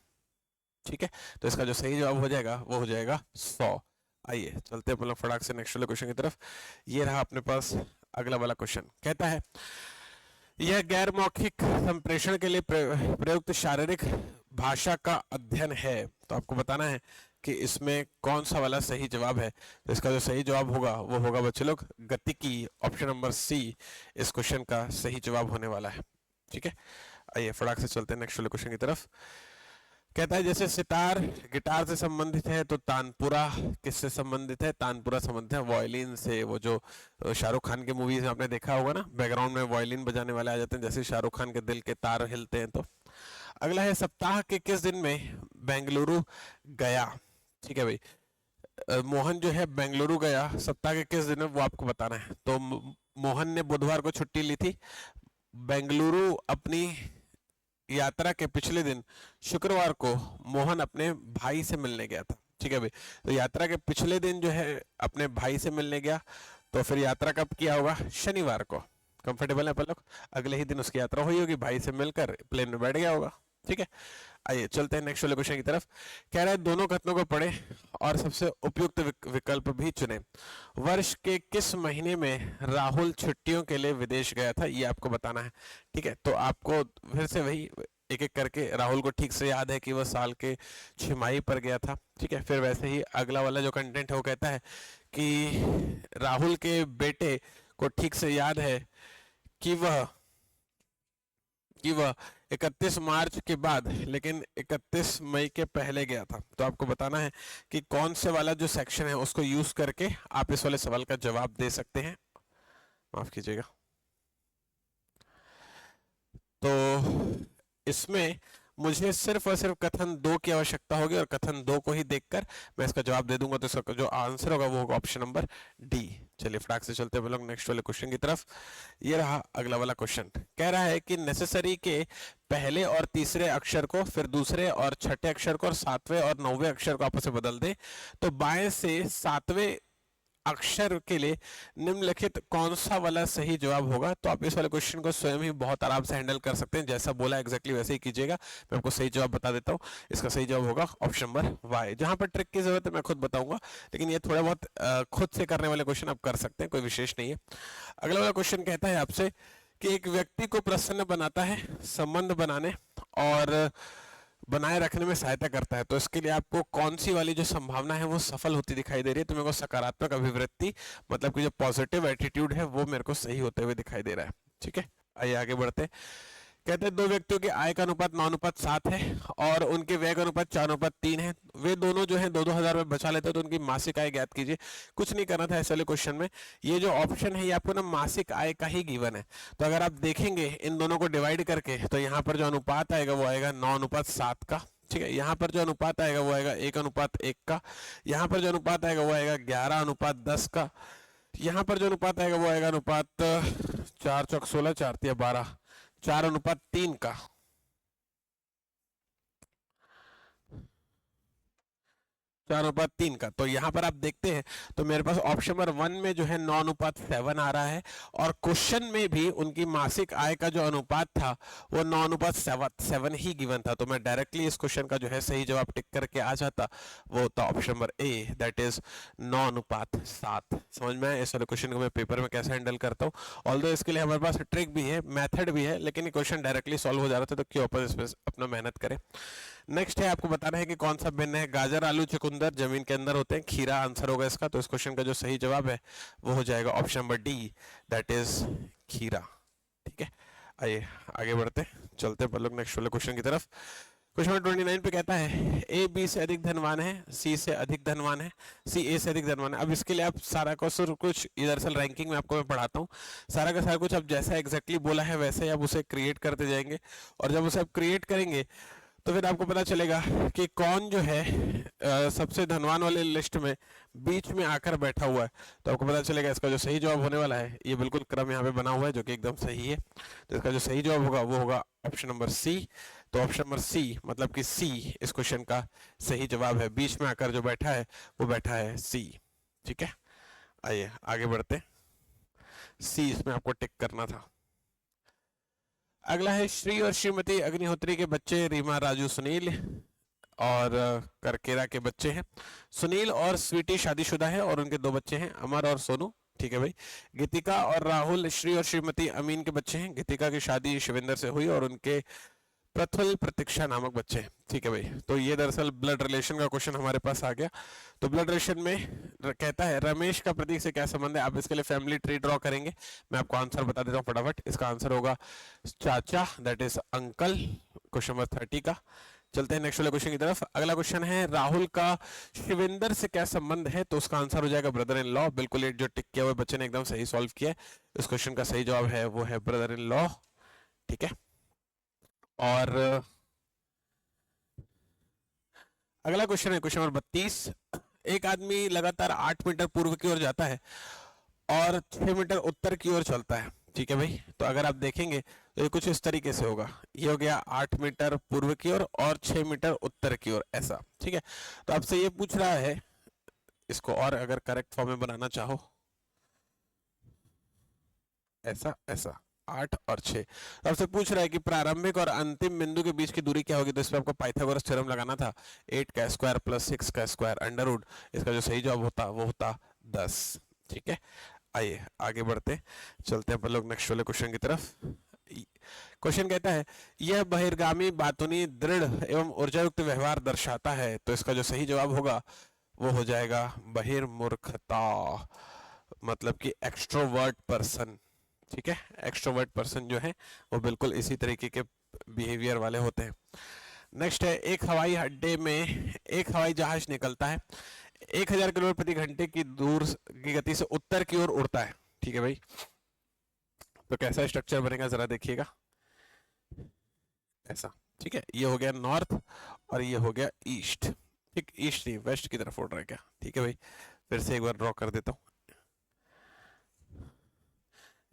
ठीक है, तो इसका जो सही जवाब हो जाएगा वो हो जाएगा 100। आइए चलते हैं मतलब फटाक से नेक्स्ट वाले क्वेश्चन की तरफ। ये रहा अपने पास अगला वाला क्वेश्चन। कहता है यह गैर मौखिक संप्रेषण के लिए प्रयुक्त शारीरिक भाषा का अध्ययन है। तो आपको बताना है कि इसमें कौन सा वाला सही जवाब है। तो इसका जो सही जवाब होगा वो होगा बच्चे लोग गतिकी, ऑप्शन नंबर सी इस क्वेश्चन का सही जवाब होने वाला है। ठीक है, आइए फटाक से चलते हैं नेक्स्ट वाले क्वेश्चन की तरफ। कहता है जैसे सितार गिटार से संबंधित है तो तानपुरा किससे संबंधित है। तानपुरा संबंधित है वायलिन से। वो जो शाहरुख खान के मूवीज में आपने देखा होगा ना, बैकग्राउंड में वायलिन बजाने वाले आ जाते हैं जैसे शाहरुख खान के दिल के तार हिलते हैं। तो अगला है सप्ताह के किस दिन में बेंगलुरु गया। ठीक है भाई, मोहन जो है बेंगलुरु गया सप्ताह के किस दिन में वो आपको बताना है। तो मोहन ने बुधवार को छुट्टी ली थी। बेंगलुरु अपनी यात्रा के पिछले दिन शुक्रवार को मोहन अपने भाई से मिलने गया था। ठीक है भाई, तो यात्रा के पिछले दिन जो है अपने भाई से मिलने गया, तो फिर यात्रा कब किया होगा, शनिवार को। कंफर्टेबल है अपन लोग, अगले ही दिन उसकी यात्रा हुई होगी, भाई से मिलकर प्लेन में बैठ गया होगा। ठीक है, आइए चलते हैं नेक्स्ट वाले क्वेश्चन की तरफ। कह रहा है दोनों कथनों को पढ़े और सबसे उपयुक्त विकल्प भी चुने। वर्ष के किस महीने में राहुल छुट्टियों के लिए विदेश गया था, ये आपको बताना है। ठीक है, तो आपको फिर से वही एक एक करके, राहुल को ठीक से याद है कि वह साल के छिमाही पर गया था। ठीक है, फिर वैसे ही अगला वाला जो कंटेंट है वो कहता है कि राहुल के बेटे को ठीक से याद है कि वह 31 मार्च के बाद लेकिन 31 मई के पहले गया था। तो आपको बताना है कि कौन से वाला जो सेक्शन है उसको यूज करके आप इस वाले सवाल का जवाब दे सकते हैं। माफ कीजिएगा, तो इसमें मुझे सिर्फ और सिर्फ कथन 2 की आवश्यकता होगी और कथन 2 को ही देखकर मैं इसका जवाब दे दूंगा। तो इसका जो आंसर होगा वो होगा ऑप्शन नंबर डी। चलिए फटाक से चलते हैं लोग नेक्स्ट वाले क्वेश्चन की तरफ। ये रहा अगला वाला क्वेश्चन। कह रहा है कि नेसेसरी के पहले और तीसरे अक्षर को, फिर दूसरे और छठे अक्षर को, और 7वें और 9वें अक्षर को आपस में बदल दे तो बाएं से 7वें अक्षर के लिए निम्नलिखित कौन सा वाला सही जवाब होगा। तो आप इस वाले क्वेश्चन को स्वयं ही बहुत आराम से हैंडल कर सकते हैं, जैसा बोला एग्जैक्टली वैसे ही कीजिएगा। मैं आपको सही जवाब बता देता हूँ, इसका सही जवाब होगा ऑप्शन नंबर वाई। जहां पर ट्रिक की जरूरत है मैं खुद बताऊंगा, लेकिन ये थोड़ा बहुत खुद से करने वाले क्वेश्चन आप कर सकते हैं, कोई विशेष नहीं है। अगला वाला क्वेश्चन कहता है आपसे कि एक व्यक्ति को प्रसन्न बनाता है, संबंध बनाने और बनाए रखने में सहायता करता है, तो इसके लिए आपको कौन सी वाली जो संभावना है वो सफल होती दिखाई दे रही है। तो मेरे को सकारात्मक अभिवृत्ति, मतलब कि जो पॉजिटिव एटीट्यूड है वो मेरे को सही होते हुए दिखाई दे रहा है। ठीक है, आइए आगे बढ़ते हैं। कहते हैं दो व्यक्तियों के आय का अनुपात 9:7 है और उनके व्यय का अनुपात 4:3 है। वे दोनों जो है 2-2 हज़ार रुपए बचा लेते हैं, तो उनकी मासिक आय ज्ञात कीजिए। कुछ नहीं करना था ऐसे वाले क्वेश्चन में, ये जो ऑप्शन है ये आपको ना मासिक आय का ही गिवन है। तो अगर आप देखेंगे इन दोनों को डिवाइड करके तो यहाँ पर जो अनुपात आएगा वो आएगा 9:7 का। ठीक है, यहाँ पर जो अनुपात आएगा वो आएगा 1:1 का। यहाँ पर जो अनुपात आएगा वो आएगा 11:10 का। यहाँ पर जो अनुपात आएगा वो आएगा अनुपात 4 चौक 16, 4 तिया 12, 4:3 का। 4:3 का। तो यहाँ पर आप देखते हैं तो मेरे पास ऑप्शन नंबर 1 में जो है 9:7 आ रहा है, और क्वेश्चन में भी उनकी मासिक आय का जो अनुपात था वो 9:7 ही गिवन था। तो मैं डायरेक्टली इस क्वेश्चन का जो है सही जवाब टिक करके आ जाता, वो होता option number A, that is 9:7। समझ में आया इस वाले क्वेश्चन को मैं पेपर में कैसे हैंडल करता हूँ। ऑल्दो इसके लिए हमारे पास ट्रिक भी है, मेथड भी है, लेकिन ये क्वेश्चन डायरेक्टली सॉल्व हो जा रहा था, तो क्यों अपन इसमें अपना मेहनत करें। नेक्स्ट है आपको बताना है कि कौन सा भिन्न है। गाजर, आलू, चुकंदर जमीन के अंदर होते हैं, खीरा आंसर होगा इसका। तो इस क्वेश्चन का जो सही जवाब है वो हो जाएगा option number D, that is खीरा। ठीक है, आइए आगे बढ़ते हैं, चलते हैं लोग नेक्स्ट वाले क्वेश्चन की तरफ। क्वेश्चन नंबर 29 पे कहता है ए बी से अधिक धनवान है, सी से अधिक धनवान है, सी ए से अधिक धनवान है। अब इसके लिए आप सारा का कुछ दरअसल रैंकिंग में आपको मैं पढ़ाता हूँ, सारा का सारा कुछ आप जैसा एग्जैक्टली बोला है वैसे ही आप उसे क्रिएट करते जाएंगे, और जब उसे आप क्रिएट करेंगे तो फिर आपको पता चलेगा कि कौन जो है सबसे धनवान वाले लिस्ट में बीच में आकर बैठा हुआ है। तो आपको पता चलेगा इसका जो सही जवाब होने वाला है, ये बिल्कुल क्रम यहाँ पे बना हुआ है जो कि एकदम सही है। तो इसका जो सही जवाब होगा वो होगा ऑप्शन नंबर सी। तो ऑप्शन नंबर सी मतलब कि सी इस क्वेश्चन का सही जवाब है, बीच में आकर जो बैठा है वो बैठा है सी। ठीक है, आइए आगे बढ़ते, सी इसमें आपको टिक करना था। अगला है श्री और श्रीमती अग्निहोत्री के बच्चे रीमा, राजू, सुनील और करकेरा के बच्चे हैं। सुनील और स्वीटी शादीशुदा है और उनके 2 बच्चे हैं, अमर और सोनू। ठीक है भाई। गीतिका और राहुल श्री और श्रीमती अमीन के बच्चे हैं। गीतिका की शादी शिवेंद्र से हुई और उनके प्रथुल प्रतीक्षा नामक बच्चे हैं। ठीक है भाई, तो ये दरअसल ब्लड रिलेशन का क्वेश्चन हमारे पास आ गया। तो ब्लड रिलेशन में कहता है रमेश का प्रतीक से क्या संबंध है। आप इसके लिए फैमिली ट्री ड्रॉ करेंगे, मैं आपको आंसर बता देता हूँ फटाफट। इसका आंसर होगा चाचा, that is uncle, question number 30 का। चलते हैं नेक्स्ट वाले क्वेश्चन की तरफ। अगला क्वेश्चन है राहुल का शिवेंद्र से क्या संबंध है। तो उसका आंसर हो जाएगा ब्रदर इन लॉ। बिल्कुल ये जो टिक किया हुआ बच्चे ने एकदम सही सॉल्व किया है। इस क्वेश्चन का सही जवाब है वो है ब्रदर इन लॉ। ठीक है, और अगला क्वेश्चन है क्वेश्चन नंबर 32। एक आदमी लगातार 8 मीटर पूर्व की ओर जाता है और 6 मीटर उत्तर की ओर चलता है। ठीक है भाई, तो अगर आप देखेंगे तो ये कुछ इस तरीके से होगा। ये हो गया 8 मीटर पूर्व की ओर और 6 मीटर उत्तर की ओर, ऐसा। ठीक है, तो आपसे ये पूछ रहा है, इसको और अगर करेक्ट फॉर्म में बनाना चाहो, ऐसा ऐसा 8 और 6। तो आपसे पूछ रहा है कि प्रारंभिक और अंतिम बिंदु के बीच की दूरी क्या होगी। तो इसमें आपको पाइथागोरस थ्योरम लगाना था, 8 का स्क्वायर प्लस 6 का स्क्वायर अंडर रूट। इसका जो सही जवाब होता वो होता 10। ठीक है, आइए आगे बढ़ते, चलते हैं अपन लोग नेक्स्ट वाले क्वेश्चन की तरफ। क्वेश्चन कहता है यह बहिर्गामी बातूनी दृढ़ एवं ऊर्जायुक्त व्यवहार दर्शाता है। तो इसका जो सही जवाब होगा वो हो जाएगा बहिर्मूर्खता, मतलब कि एक्सट्रोवर्ट पर्सन। ठीक है, एक्सट्रोवर्ट पर्सन जो है वो बिल्कुल इसी तरीके के बिहेवियर वाले होते हैं। नेक्स्ट है एक हवाई अड्डे में एक हवाई जहाज निकलता है, 1000 किलोमीटर प्रति घंटे की दूर की गति से उत्तर की ओर उड़ता है। ठीक है भाई, तो कैसा स्ट्रक्चर बनेगा जरा देखिएगा, ऐसा। ठीक है, ये हो गया नॉर्थ और ये हो गया ईस्ट। ठीक, ईस्ट नहीं वेस्ट की तरफ उड़ रहा है क्या। ठीक है भाई, फिर से एक बार ड्रॉ कर देता हूँ,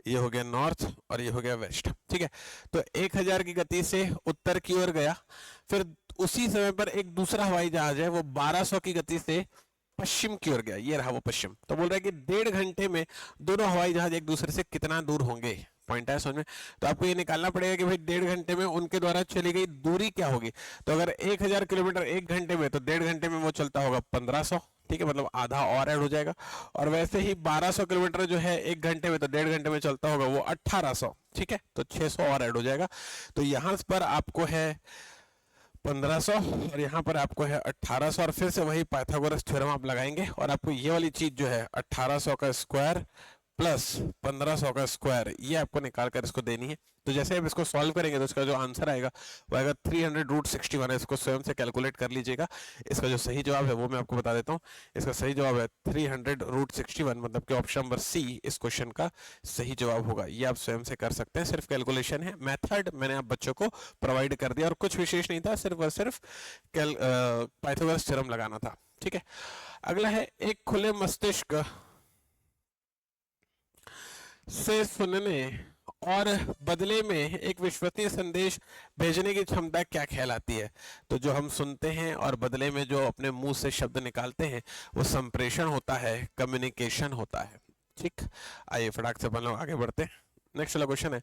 ये हो गया नॉर्थ और ये हो गया वेस्ट। ठीक है, तो 1000 की गति से उत्तर की ओर गया, फिर उसी समय पर एक दूसरा हवाई जहाज है वो 1200 की गति से पश्चिम की ओर गया, ये रहा वो पश्चिम। तो बोल रहा है कि 1.5 घंटे में दोनों हवाई जहाज एक दूसरे से कितना दूर होंगे। पॉइंट है समझ में। तो आपको ये निकालना पड़ेगा कि भाई 1.5 घंटे में उनके द्वारा चली गई दूरी क्या होगी। तो अगर 1000 किलोमीटर 1 घंटे में, तो 1.5 घंटे में वो चलता होगा 1500। ठीक है, मतलब आधा और ऐड हो जाएगा। और वैसे ही 1200 किलोमीटर जो है 1 घंटे में, तो 1.5 घंटे में चलता होगा वो 1800। ठीक है, तो 600 और ऐड हो जाएगा। तो यहाँ पर आपको है 1500 और यहाँ पर आपको है 1800, और फिर से वही पाइथागोरस थ्योरम आप लगाएंगे और आपको ये वाली चीज जो है 1800 का स्क्वायर प्लस 1500 का स्क्वायर, ये आपको निकाल कर इसको देनी है। तो जैसे आप इसको सॉल्व करेंगे तो इसका जो आंसर आएगा वो आएगा 300√61 है। इसको स्वयं से कैलकुलेट कर लीजिएगा। इसका जो सही जवाब है वो मैं आपको बता देता हूँ। इसका सही जवाब है 300√61, मतलब कि ऑप्शन नंबर सी इस क्वेश्चन का सही जवाब होगा। ये आप स्वयं से कर सकते हैं, सिर्फ कैलकुलेशन है। मेथड मैंने आप बच्चों को प्रोवाइड कर दिया और कुछ विशेष नहीं था, सिर्फ और सिर्फ पाइथागोरस थ्योरम लगाना था। ठीक है, अगला है एक खुले मस्तिष्क से सुनने और बदले में एक विश्वसनीय संदेश भेजने की क्षमता क्या कहलाती है। तो जो हम सुनते हैं और बदले में जो अपने मुंह से शब्द निकालते हैं वो संप्रेषण होता है, कम्युनिकेशन होता है। ठीक, आइए फटाक से अपन लोग आगे बढ़ते हैं। नेक्स्ट वाला क्वेश्चन है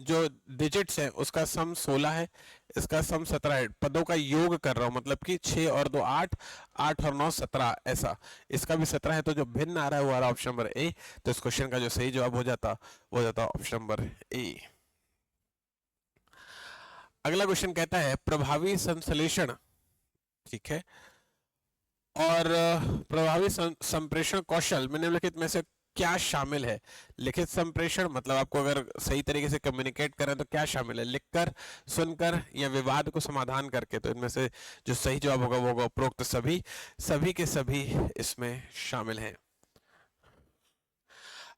जो डिजिट्स है उसका सम 16 है, इसका सम 17 है। पदों का योग कर रहा हूं, मतलब कि 6 और 2 8, 8 और 9 17, ऐसा। इसका भी 17 है, तो जो भिन्न आ रहा है वो आ रहा है ऑप्शन नंबर ए। तो इस क्वेश्चन का जो सही जवाब हो जाता ऑप्शन नंबर ए। अगला क्वेश्चन कहता है प्रभावी संश्लेषण, ठीक है, और प्रभावी संप्रेषण कौशल में निम्नलिखित में से क्या शामिल है? लिखित संप्रेषण मतलब आपको अगर सही तरीके से कम्युनिकेट करें तो क्या शामिल है? लिखकर, सुनकर, या विवाद को समाधान करके? तो इनमें से जो सही जवाब होगा वो होगा उपरोक्त सभी। सभी के सभी इसमें शामिल हैं।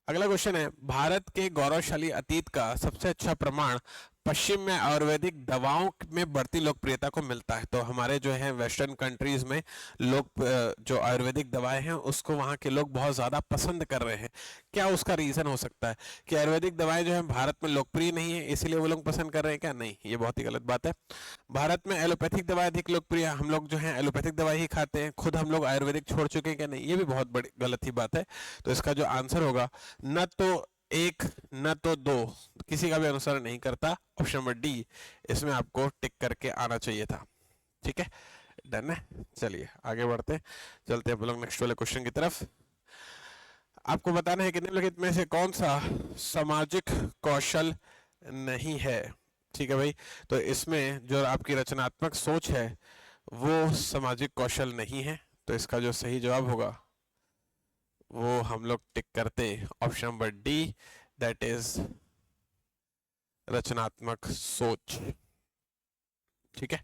अगला क्वेश्चन है भारत के गौरवशाली अतीत का सबसे अच्छा प्रमाण पश्चिम में आयुर्वेदिक दवाओं में बढ़ती लोकप्रियता को मिलता है। तो हमारे जो है वेस्टर्न कंट्रीज में लोग जो आयुर्वेदिक दवाएं हैं उसको वहाँ के लोग बहुत ज़्यादा पसंद कर रहे हैं। क्या उसका रीज़न हो सकता है कि आयुर्वेदिक दवाएं जो है भारत में लोकप्रिय नहीं है इसलिए वो लोग पसंद कर रहे हैं? क्या नहीं, ये बहुत ही गलत बात है। भारत में एलोपैथिक दवाएं अधिक लोकप्रिय है, हम लोग जो है एलोपैथिक दवाई ही खाते हैं, खुद हम लोग आयुर्वेदिक छोड़ चुके हैं? क्या नहीं, ये भी बहुत बड़ी गलत ही बात है। तो इसका जो आंसर होगा न तो एक न तो दो, किसी का भी अनुसरण नहीं करता, ऑप्शन नंबर डी इसमें आपको टिक करके आना चाहिए था। ठीक है, डन है। चलिए आगे बढ़ते हैं, चलते हैं हम लोग नेक्स्ट वाले क्वेश्चन की तरफ। आपको बताना है कि निम्नलिखित में से कौन सा सामाजिक कौशल नहीं है? ठीक है भाई, तो इसमें जो आपकी रचनात्मक सोच है वो सामाजिक कौशल नहीं है। तो इसका जो सही जवाब होगा वो हम लोग टिक करते option number D, that is रचनात्मक सोच। ठीक है,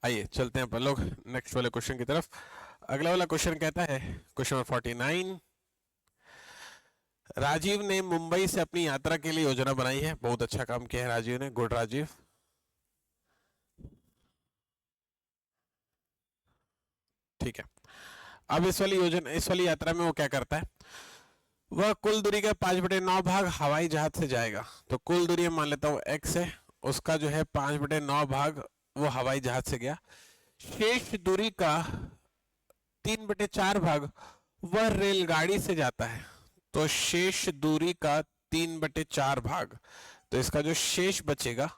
आइए चलते हैं अपन लोग नेक्स्ट वाले क्वेश्चन की तरफ। अगला वाला क्वेश्चन कहता है, क्वेश्चन नंबर 49, राजीव ने मुंबई से अपनी यात्रा के लिए योजना बनाई है। बहुत अच्छा काम किया है राजीव ने, गुड राजीव। ठीक है, अब इस वाली यात्रा में वो क्या करता है? वह कुल दूरी का 5/9 भाग हवाई जहाज से जाएगा। तो कुल दूरी मान लेता हूँ x है, उसका जो है 5/9 भाग वो हवाई जहाज से गया। शेष दूरी का 3/4 भाग वह रेलगाड़ी से जाता है। तो शेष दूरी का 3/4 भाग, तो इसका जो शेष बचेगा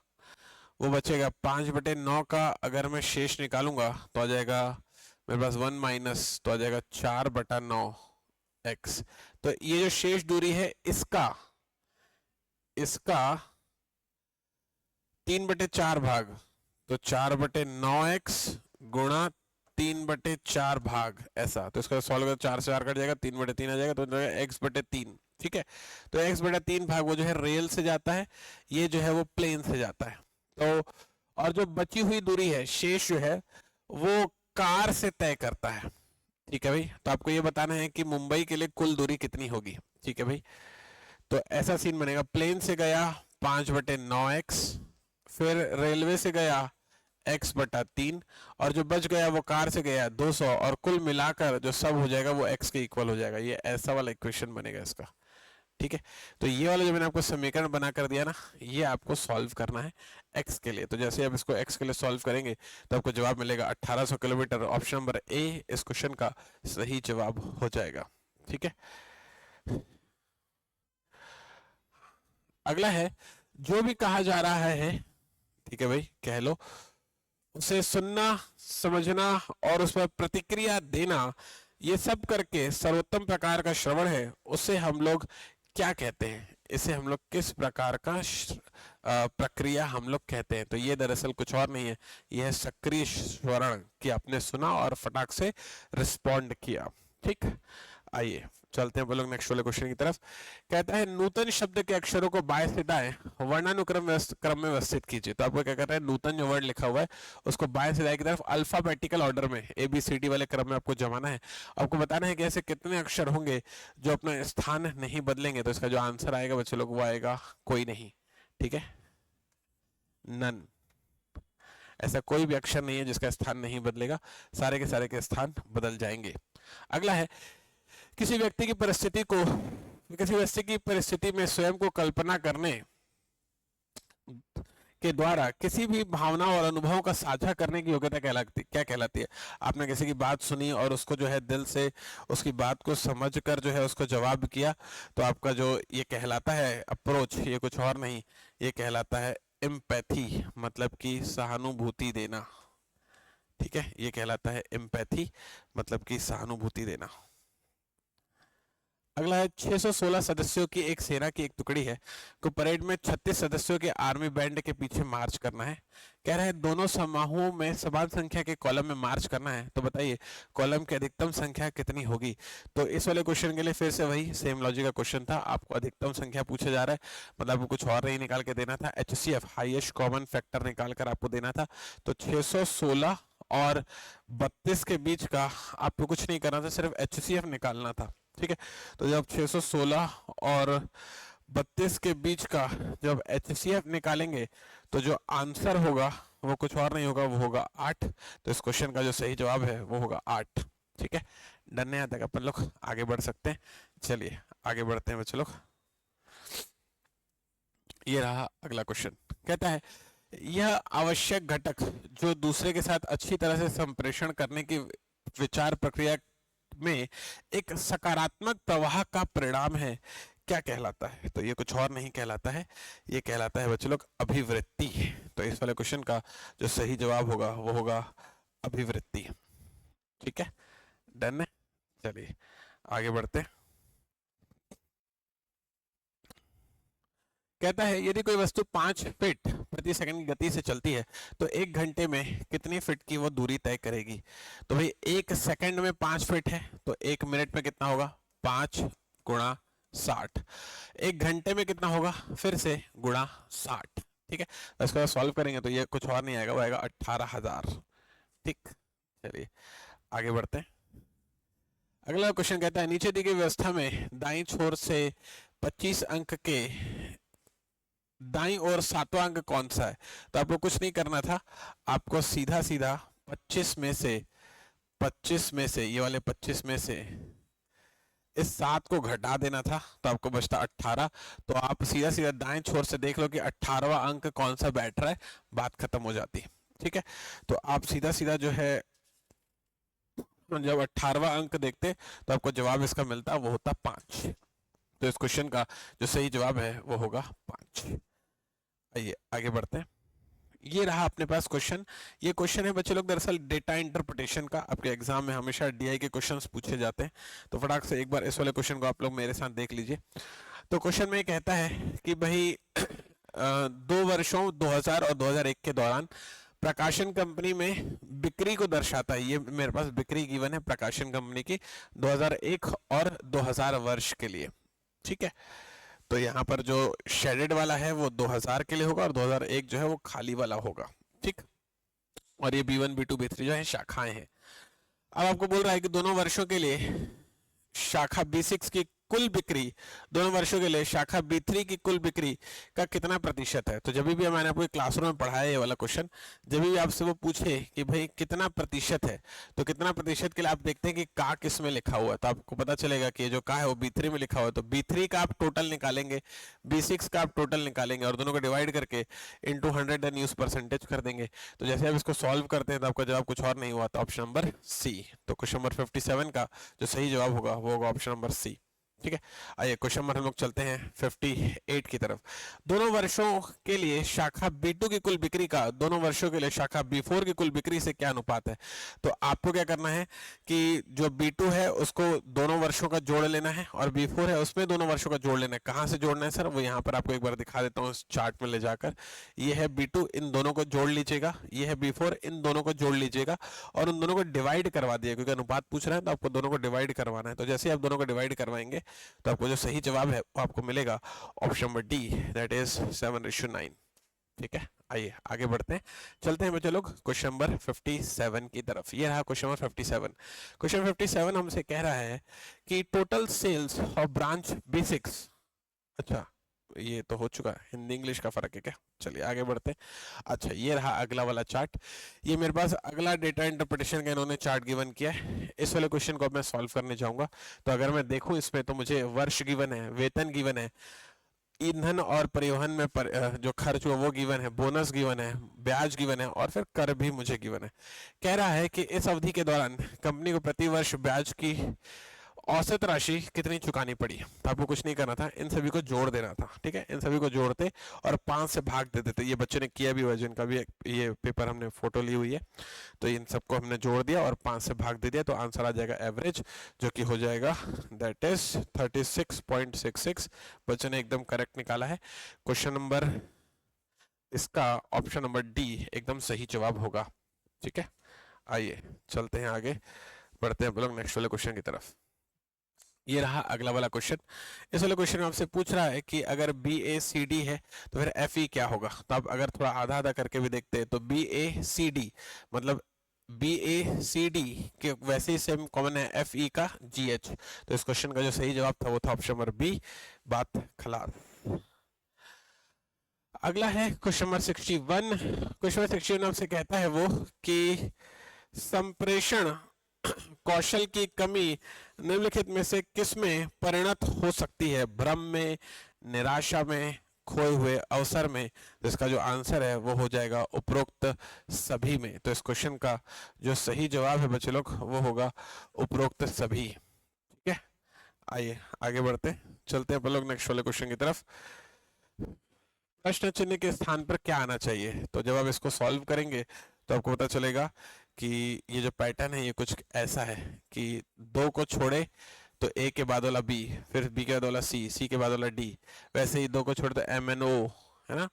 वो बचेगा 5/9 का। अगर मैं शेष निकालूंगा तो आ जाएगा मेरे पास 1 माइनस, तो आ जाएगा 4/9 x। तो ये जो शेष दूरी है इसका 3/4 भाग, तो 4/9x गुणा 3/4 भाग, ऐसा। तो इसका सॉल्व कर 4 से 4 कट जाएगा, 3/3 आ जाएगा, तो x/3। ठीक है, तो x/3 भाग वो जो है रेल से जाता है, ये जो है वो प्लेन से जाता है। तो और जो बची हुई दूरी है शेष जो है वो कार से तय करता है। ठीक है भाई, तो आपको ये बताना है कि मुंबई के लिए कुल दूरी कितनी होगी। ठीक है भाई, तो ऐसा सीन बनेगा, प्लेन से गया 5/9x, फिर रेलवे से गया x/3, और जो बच गया वो कार से गया 200, और कुल मिलाकर जो सब हो जाएगा वो x के इक्वल हो जाएगा। ये ऐसा वाला इक्वेशन बनेगा इसका। ठीक है, तो ये वाला जो मैंने आपको समीकरण बना कर दिया ना, ये आपको सॉल्व करना है x के लिए। तो जैसे आप इसको x के लिए सॉल्व करेंगे तो आपको जवाब मिलेगा 1800 किलोमीटर। ऑप्शन नंबर ए इस क्वेश्चन का सही जवाब हो जाएगा। ठीक है, अगला है, जो भी कहा जा रहा है, ठीक है भाई, कह लो, उसे सुनना, समझना और उस पर प्रतिक्रिया देना, ये सब करके सर्वोत्तम प्रकार का श्रवण है, उसे हम लोग क्या कहते हैं? इसे हम लोग किस प्रकार का प्रक्रिया हम लोग कहते हैं? तो ये दरअसल कुछ और नहीं है, यह सक्रिय श्रवण कि आपने सुना और फटाक से रिस्पॉन्ड किया। ठीक, आइए चलते हैं हम लोग नेक्स्ट वाले क्वेश्चन की तरफ। कहता है नूतन शब्द के अक्षरों को बाएं से दाएं वर्णानुक्रम क्रम में व्यवस्थित कीजिए। तो आपको क्या कहता है, नूतन जो वर्ड लिखा हुआ है उसको बाएं से दाएं की तरफ अल्फाबेटिकल ऑर्डर में ABCD वाले क्रम में आपको जमाना है। आपको बताना है कि ऐसे कितने अक्षर होंगे जो अपना स्थान नहीं बदलेंगे। तो इसका जो आंसर आएगा बच्चे लोग वो आएगा कोई नहीं। ठीक है, नन, ऐसा कोई भी अक्षर नहीं है जिसका स्थान नहीं बदलेगा, सारे के स्थान बदल जाएंगे। अगला है, किसी व्यक्ति की परिस्थिति में स्वयं को कल्पना करने के द्वारा किसी भी भावना और अनुभव का साझा करने की योग्यता क्या कहलाती है? आपने किसी की बात सुनी और उसको जो है दिल से उसकी बात को समझकर जो है उसको जवाब किया, तो आपका जो ये कहलाता है अप्रोच, ये कुछ और नहीं, ये कहलाता है एम्पैथी, मतलब कि सहानुभूति देना। ठीक है, ये कहलाता है एम्पैथी, मतलब कि सहानुभूति देना। अगला है 616 सदस्यों की एक सेना की एक टुकड़ी है को परेड में 36 सदस्यों के आर्मी बैंड के पीछे मार्च करना है। कह रहे हैं दोनों समूहों में समान संख्या के कॉलम में मार्च करना है, तो बताइए कॉलम की अधिकतम संख्या कितनी होगी। तो इस वाले क्वेश्चन के लिए फिर से वही सेम लॉजिक का क्वेश्चन था, आपको अधिकतम संख्या पूछा जा रहा है, मतलब आपको कुछ और नहीं निकाल के देना था, HCF हाईएस्ट कॉमन फैक्टर निकाल कर आपको देना था। तो 616 और 32 के बीच का आपको कुछ नहीं करना था, सिर्फ HCF निकालना था। ठीक है, तो जब 616 और 32 के बीच का जब HCF निकालेंगे तो जो आंसर होगा वो कुछ और नहीं होगा, वो होगा 8। तो इस क्वेश्चन का जो सही जवाब है वो होगा 8। ठीक है, डन है, यहाँ तक अपन लोग आगे बढ़ सकते हैं। चलिए आगे बढ़ते हैं बच्चे लोग। ये रहा अगला क्वेश्चन, कहता है यह आवश्यक घटक जो दूसरे के साथ अच्छी तरह से संप्रेषण करने की विचार प्रक्रिया में एक सकारात्मक प्रवाह का परिणाम है, क्या कहलाता है। तो ये कुछ और नहीं कहलाता है, ये कहलाता है बच्चों लोग अभिवृत्ति। तो इस वाले क्वेश्चन का जो सही जवाब होगा वो होगा अभिवृत्ति। ठीक है, डन है, चलिए आगे बढ़ते हैं। कहता है यदि कोई वस्तु 5 फीट प्रति सेकंड की गति से चलती है तो 1 घंटे में कितनी फीट की वो दूरी तय करेगी। तो भाई 1 सेकंड में 5 फीट है तो 1 मिनट में कितना होगा, 5 गुणा 60। 1 घंटे में कितना होगा, फिर से गुणा 60। ठीक है, तो इसको सॉल्व करेंगे तो ये कुछ और नहीं आएगा, वो आएगा 18,000। ठीक, चलिए आगे बढ़ते हैं। अगला क्वेश्चन कहता है नीचे दी गई व्यवस्था में दाईं छोर से 25 अंक के दाईं ओर 7वां अंक कौन सा है। तो आपको कुछ नहीं करना था, आपको सीधा सीधा 25 में से ये वाले 25 में से इस 7 को घटा देना था, तो आपको बचता 18। तो आप सीधा सीधा दाएं छोर से देख लो कि 18वां अंक कौन सा बैठ रहा है, बात खत्म हो जाती है। ठीक है, तो आप सीधा सीधा जो है जब 18वां अंक देखते तो आपको जवाब इसका मिलता, वो होता 5। तो इस क्वेश्चन का जो सही जवाब है वो होगा 5। आइए आगे बढ़ते हैं। ये रहा अपने पास क्वेश्चन। ये क्वेश्चन है बच्चे लोग दरअसल डेटा इंटरप्रिटेशन का, आपके एग्जाम में हमेशा DI के क्वेश्चंस पूछे जाते हैं, तो फटाक से एक बार इस वाले क्वेश्चन को आप लोग मेरे साथ देख लीजिए। तो क्वेश्चन में कहता है कि भाई 2 वर्षों 2000 और 2001 के दौरान प्रकाशन कंपनी में बिक्री को दर्शाता है, ये मेरे पास बिक्री गिवन है प्रकाशन कंपनी की 2001 और 2000 वर्ष के लिए। ठीक है, तो यहाँ पर जो शेडेड वाला है वो 2000 के लिए होगा और 2001 जो है वो खाली वाला होगा। ठीक, और ये B1 B2 B3 जो है शाखाएं हैं। अब आपको बोल रहा है कि दोनों वर्षों के लिए शाखा B6 की कुल बिक्री, दोनों वर्षों के लिए शाखा B3 की कुल बिक्री का कितना प्रतिशत है। तो जब भी मैंने आपको क्लासरूम में पढ़ाया ये वाला क्वेश्चन, जब भी आपसे वो पूछे कि भाई कितना प्रतिशत है, तो कितना प्रतिशत के लिए आप देखते हैं कि का किस में लिखा हुआ है, तो आपको पता चलेगा कि जो का है वो B3 में लिखा हुआ है। तो B3 का आप टोटल निकालेंगे, B6 का आप टोटल निकालेंगे और दोनों को डिवाइड करके इंटू 100 एंड यूज परसेंटेज कर देंगे। तो जैसे आप इसको सॉल्व करते हैं तो आपका जवाब कुछ और नहीं हुआ, तो ऑप्शन नंबर C। तो क्वेश्चन नंबर 57 का जो सही जवाब होगा वो होगा ऑप्शन नंबर C। ठीक है, आइए क्वेश्चन नंबर हम लोग चलते हैं 58 की तरफ। दोनों वर्षों के लिए शाखा B2 की कुल बिक्री का दोनों वर्षों के लिए शाखा B4 की कुल बिक्री से क्या अनुपात है। तो आपको क्या करना है कि जो B2 है उसको दोनों वर्षों का जोड़ लेना है और B4 है उसमें दोनों वर्षों का जोड़ लेना है। कहाँ से जोड़ना है सर, वो यहाँ पर आपको एक बार दिखा देता हूँ इस चार्ट में ले जाकर। ये है B2, इन दोनों को जोड़ लीजिएगा, ये है B4, इन दोनों को जोड़ लीजिएगा और उन दोनों को डिवाइड करवा दिए, क्योंकि अनुपात पूछ रहा है तो आपको दोनों को डिवाइड करवाना है। तो जैसे आप दोनों को डिवाइड करवाएंगे तो आपको जो सही जवाब है वो आपको मिलेगा option number D, that is 7:9। ठीक है, आइए आगे बढ़ते हैं, चलते हैं बच्चे लोग क्वेश्चन नंबर 57 की तरफ। ये रहा क्वेश्चन नंबर 57। क्वेश्चन 57 हमसे कह रहा है कि total sales of branch B6, अच्छा ये तो हो चुका है, हिंदी इंग्लिश का फर्क है क्या। चलिए आगे बढ़ते हैं। अच्छा ये रहा अगला वाला चार्ट, ये मेरे पास अगला डेटा इंटरप्रिटेशन का इन्होंने चार्ट गिवन किया है। इस वाले क्वेश्चन को अब मैं सॉल्व करने जाऊंगा। तो अगर मैं देखूं इसमें तो मुझे वर्ष गिवन है, वेतन गिवन है, ईंधन और परिवहन में जो खर्च हुआ वो गिवन है, बोनस गिवन है, ब्याज गिवन है और फिर कर भी मुझे गिवन है। कह रहा है कि इस अवधि के दौरान कंपनी को प्रति वर्ष ब्याज की औसत राशि कितनी चुकानी पड़ी, तो आपको कुछ नहीं करना था, इन सभी को जोड़ देना था। ठीक है, इन सभी को जोड़ते और 5 से भाग दे देते। ये बच्चे ने किया भी हुआ है, जिनका भी ये पेपर हमने फोटो ली हुई है, तो इन सबको हमने जोड़ दिया और 5 से भाग दे दिया, तो आंसर आ जाएगा एवरेज, जो कि हो जाएगा दैट इज 36.66। बच्चे ने एकदम करेक्ट निकाला है। क्वेश्चन नंबर इसका ऑप्शन नंबर डी एकदम सही जवाब होगा। ठीक है, आइए चलते हैं आगे, बढ़ते हैं हम लोग नेक्स्ट वाले क्वेश्चन की तरफ। ये रहा अगला वाला क्वेश्चन। इस वाले क्वेश्चन में आपसे पूछ रहा है कि अगर बी ए सी डी है तो फिर एफ ई क्या होगा। तो आप अगर थोड़ा आधा आधा करके भी देखते हैं तो बी ए सी डी मतलब बी ए सी डी के वैसे ही सेम कॉमन है एफ ई का जी एच। तो इस क्वेश्चन का जो सही जवाब था वो था ऑप्शन नंबर बी, बात खलास। अगला है क्वेश्चन नंबर 61। क्वेश्चन नंबर 61 आपसे कहता है वो कि संप्रेषण कौशल की कमी निम्नलिखित में से किस में परिणत हो सकती है, भ्रम में, निराशा में, खोए हुए अवसर में। तो इसका जो आंसर है वो हो जाएगा उपरोक्त सभी में। तो इस क्वेश्चन का जो सही जवाब है बच्चे लोग वो होगा उपरोक्त सभी। ठीक है, आइए आगे बढ़ते चलते हैं अपन लोग नेक्स्ट वाले क्वेश्चन की तरफ। प्रश्न चिन्ह के स्थान पर क्या आना चाहिए। तो जब आप इसको सॉल्व करेंगे तो आपको पता चलेगा कि ये जो पैटर्न है ये कुछ ऐसा है कि 2 को छोड़े तो ए के बाद वाला बी, फिर बी के बाद वाला सी, सी के बाद वाला डी, वैसे ही 2 को छोड़े तो एम एन ओ, है ना,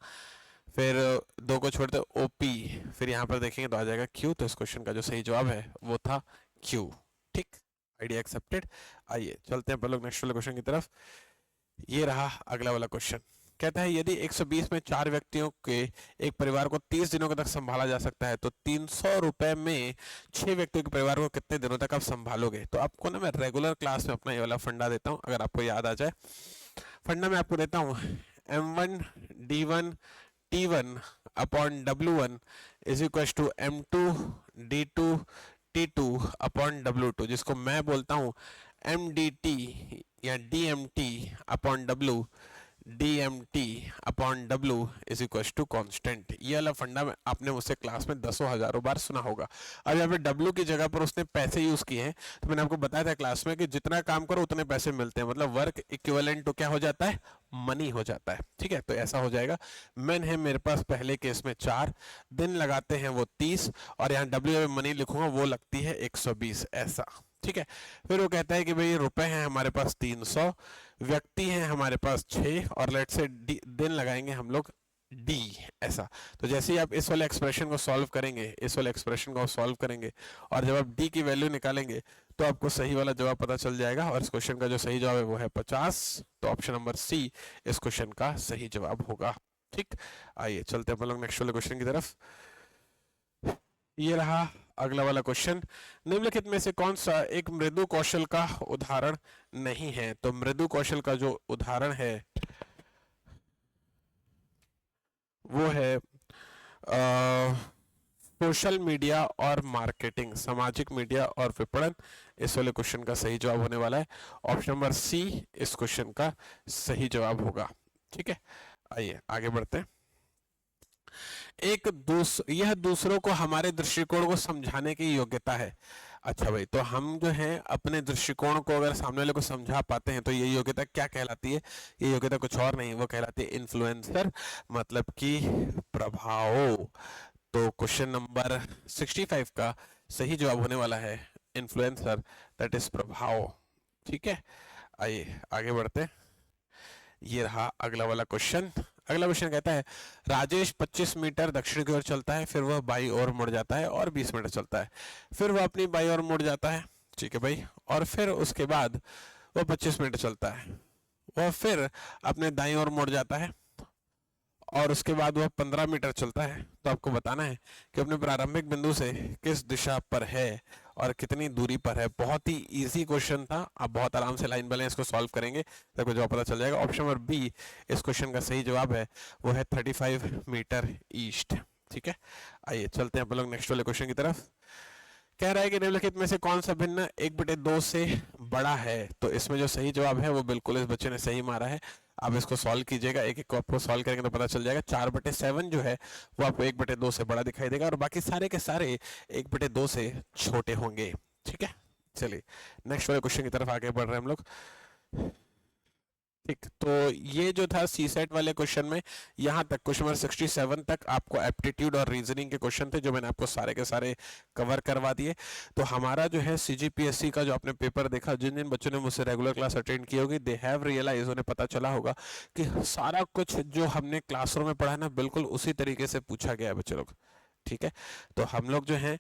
फिर 2 को छोड़े तो ओ पी, फिर यहाँ पर देखेंगे तो आ जाएगा क्यू। तो इस क्वेश्चन का जो सही जवाब है वो था क्यू। ठीक, आइडिया एक्सेप्टेड। आइए चलते हैं अपन लोग नेक्स्ट वाले क्वेश्चन की तरफ। ये रहा अगला वाला क्वेश्चन। कहता है यदि 120 में 4 व्यक्तियों के एक परिवार को 30 दिनों तक संभाला जा सकता है तो 300 रुपए में 6 व्यक्तियों के परिवार को कितने दिनों तक आप संभालोगे। तो आपको ना मैं रेगुलर क्लास में अपना ये वाला फंडा देता हूँ, अगर आपको याद आ जाए। फंडा मैं आपको देता हूँ M1 D1 T1 upon W1 is equal to M2 D2 T2 upon W2, जिसको मैं बोलता हूँ MDT या DMT upon W, DMT upon W is equal to constant. ये वाला फंडा में आपने मुझसे क्लास में दसों हजारों बार सुना होगा। अब यहाँ पे W की जगह पर उसने पैसे यूज किए हैं, तो मैंने आपको बताया था क्लास में कि जितना काम करो उतने पैसे मिलते हैं, मतलब वर्क इक्विवेलेंट तो क्या हो जाता है, मनी हो जाता है। ठीक है, तो ऐसा हो जाएगा। मैन है मेरे पास पहले केस में 4 दिन लगाते हैं वो 30, और यहाँ W में मनी लिखूंगा वो लगती है 120, ऐसा। ठीक है, फिर वो कहता है कि भाई रुपए हैं हमारे पास 300, व्यक्ति हैं हमारे पास 6, और लेट से दिन लगाएंगे हम लोग D, ऐसा। तो जैसे ही आप इस वाले एक्सप्रेशन को सॉल्व करेंगे, इस वाले एक्सप्रेशन को सॉल्व करेंगे और जब आप D की वैल्यू निकालेंगे तो आपको सही वाला जवाब पता चल जाएगा, और इस क्वेश्चन का जो सही जवाब है वो है 50। तो ऑप्शन नंबर सी इस क्वेश्चन का सही जवाब होगा। ठीक, आइए चलते हैं हम लोग नेक्स्ट वाले क्वेश्चन की तरफ। ये रहा अगला वाला क्वेश्चन। निम्नलिखित में से कौन सा एक मृदु कौशल का उदाहरण नहीं है। तो मृदु कौशल का जो उदाहरण है वो है सोशल मीडिया और मार्केटिंग, सामाजिक मीडिया और विपणन। इस वाले क्वेश्चन का सही जवाब होने वाला है ऑप्शन नंबर सी, इस क्वेश्चन का सही जवाब होगा। ठीक है, आइए आगे बढ़ते हैं। यह दूसरों को हमारे दृष्टिकोण को समझाने की योग्यता है। अच्छा भाई, तो हम जो है अपने दृष्टिकोण को अगर सामने वाले को समझा पाते हैं तो ये योग्यता क्या कहलाती है। ये योग्यता कुछ और नहीं, वो कहलाती है इन्फ्लुएंसर, मतलब कि प्रभाव। तो क्वेश्चन नंबर 65 का सही जवाब होने वाला है इन्फ्लुएंसर, दैट इज प्रभाव। ठीक है, आइए आगे बढ़ते हैं। ये रहा अगला वाला क्वेश्चन। अगला क्वेश्चन कहता है राजेश 25 मीटर दक्षिण की ओर चलता है, फिर वह बाई ओर मुड़ जाता है और 20 मीटर चलता है, फिर वह अपनी बाई ओर मुड़ जाता है। ठीक है भाई, और फिर उसके बाद वह 25 मीटर चलता है, वह फिर अपने दाईं ओर मुड़ जाता है, और उसके बाद वह 15 मीटर चलता है। तो आपको बताना है कि अपने प्रारंभिक बिंदु से किस दिशा पर है और कितनी दूरी पर है। बहुत ही इजी क्वेश्चन था, आप बहुत आराम से लाइन बाय लाइन इसको सॉल्व करेंगे तो आपको जवाब पता चल जाएगा। ऑप्शन नंबर बी इस क्वेश्चन का सही जवाब है, वो है 35 मीटर ईस्ट। ठीक है, आइए चलते हैं अपन लोग नेक्स्ट वाले क्वेश्चन की तरफ। कह रहा है कि निम्नलिखित में से कौन सा भिन्न 1/2 से बड़ा है। तो इसमें जो सही जवाब है वो बिल्कुल इस बच्चे ने सही मारा है। आप इसको सॉल्व कीजिएगा, एक एक को आपको सॉल्व करेंगे तो पता चल जाएगा। 4/7 जो है वो आपको 1/2 से बड़ा दिखाई देगा, और बाकी सारे के सारे 1/2 से छोटे होंगे। ठीक है, चलिए नेक्स्ट वाले क्वेश्चन की तरफ आगे बढ़ रहे हैं हम लोग। ठीक, तो ये जो था सी सेट वाले क्वेश्चन में यहाँ तक क्वेश्चन नंबर 67 तक आपको एप्टीट्यूड और रीजनिंग के क्वेश्चन थे, जो मैंने आपको सारे के सारे कवर करवा दिए। तो हमारा जो है सीजीपीएससी का जो आपने पेपर देखा, जिन जिन बच्चों ने मुझसे रेगुलर क्लास अटेंड की होगी, दे हैव रियलाइज, उन्हें पता चला होगा कि सारा कुछ जो हमने क्लासरूम में पढ़ा है ना, बिल्कुल उसी तरीके से पूछा गया है बच्चे लोग। ठीक है, तो हम लोग जो हैं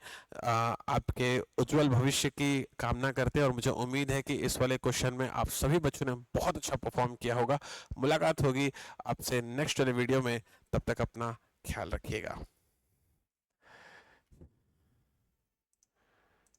आपके उज्जवल भविष्य की कामना करते हैं, और मुझे उम्मीद है कि इस वाले क्वेश्चन में आप सभी बच्चों ने बहुत अच्छा परफॉर्म किया होगा। मुलाकात होगी आपसे नेक्स्ट वाले वीडियो में, तब तक अपना ख्याल रखिएगा।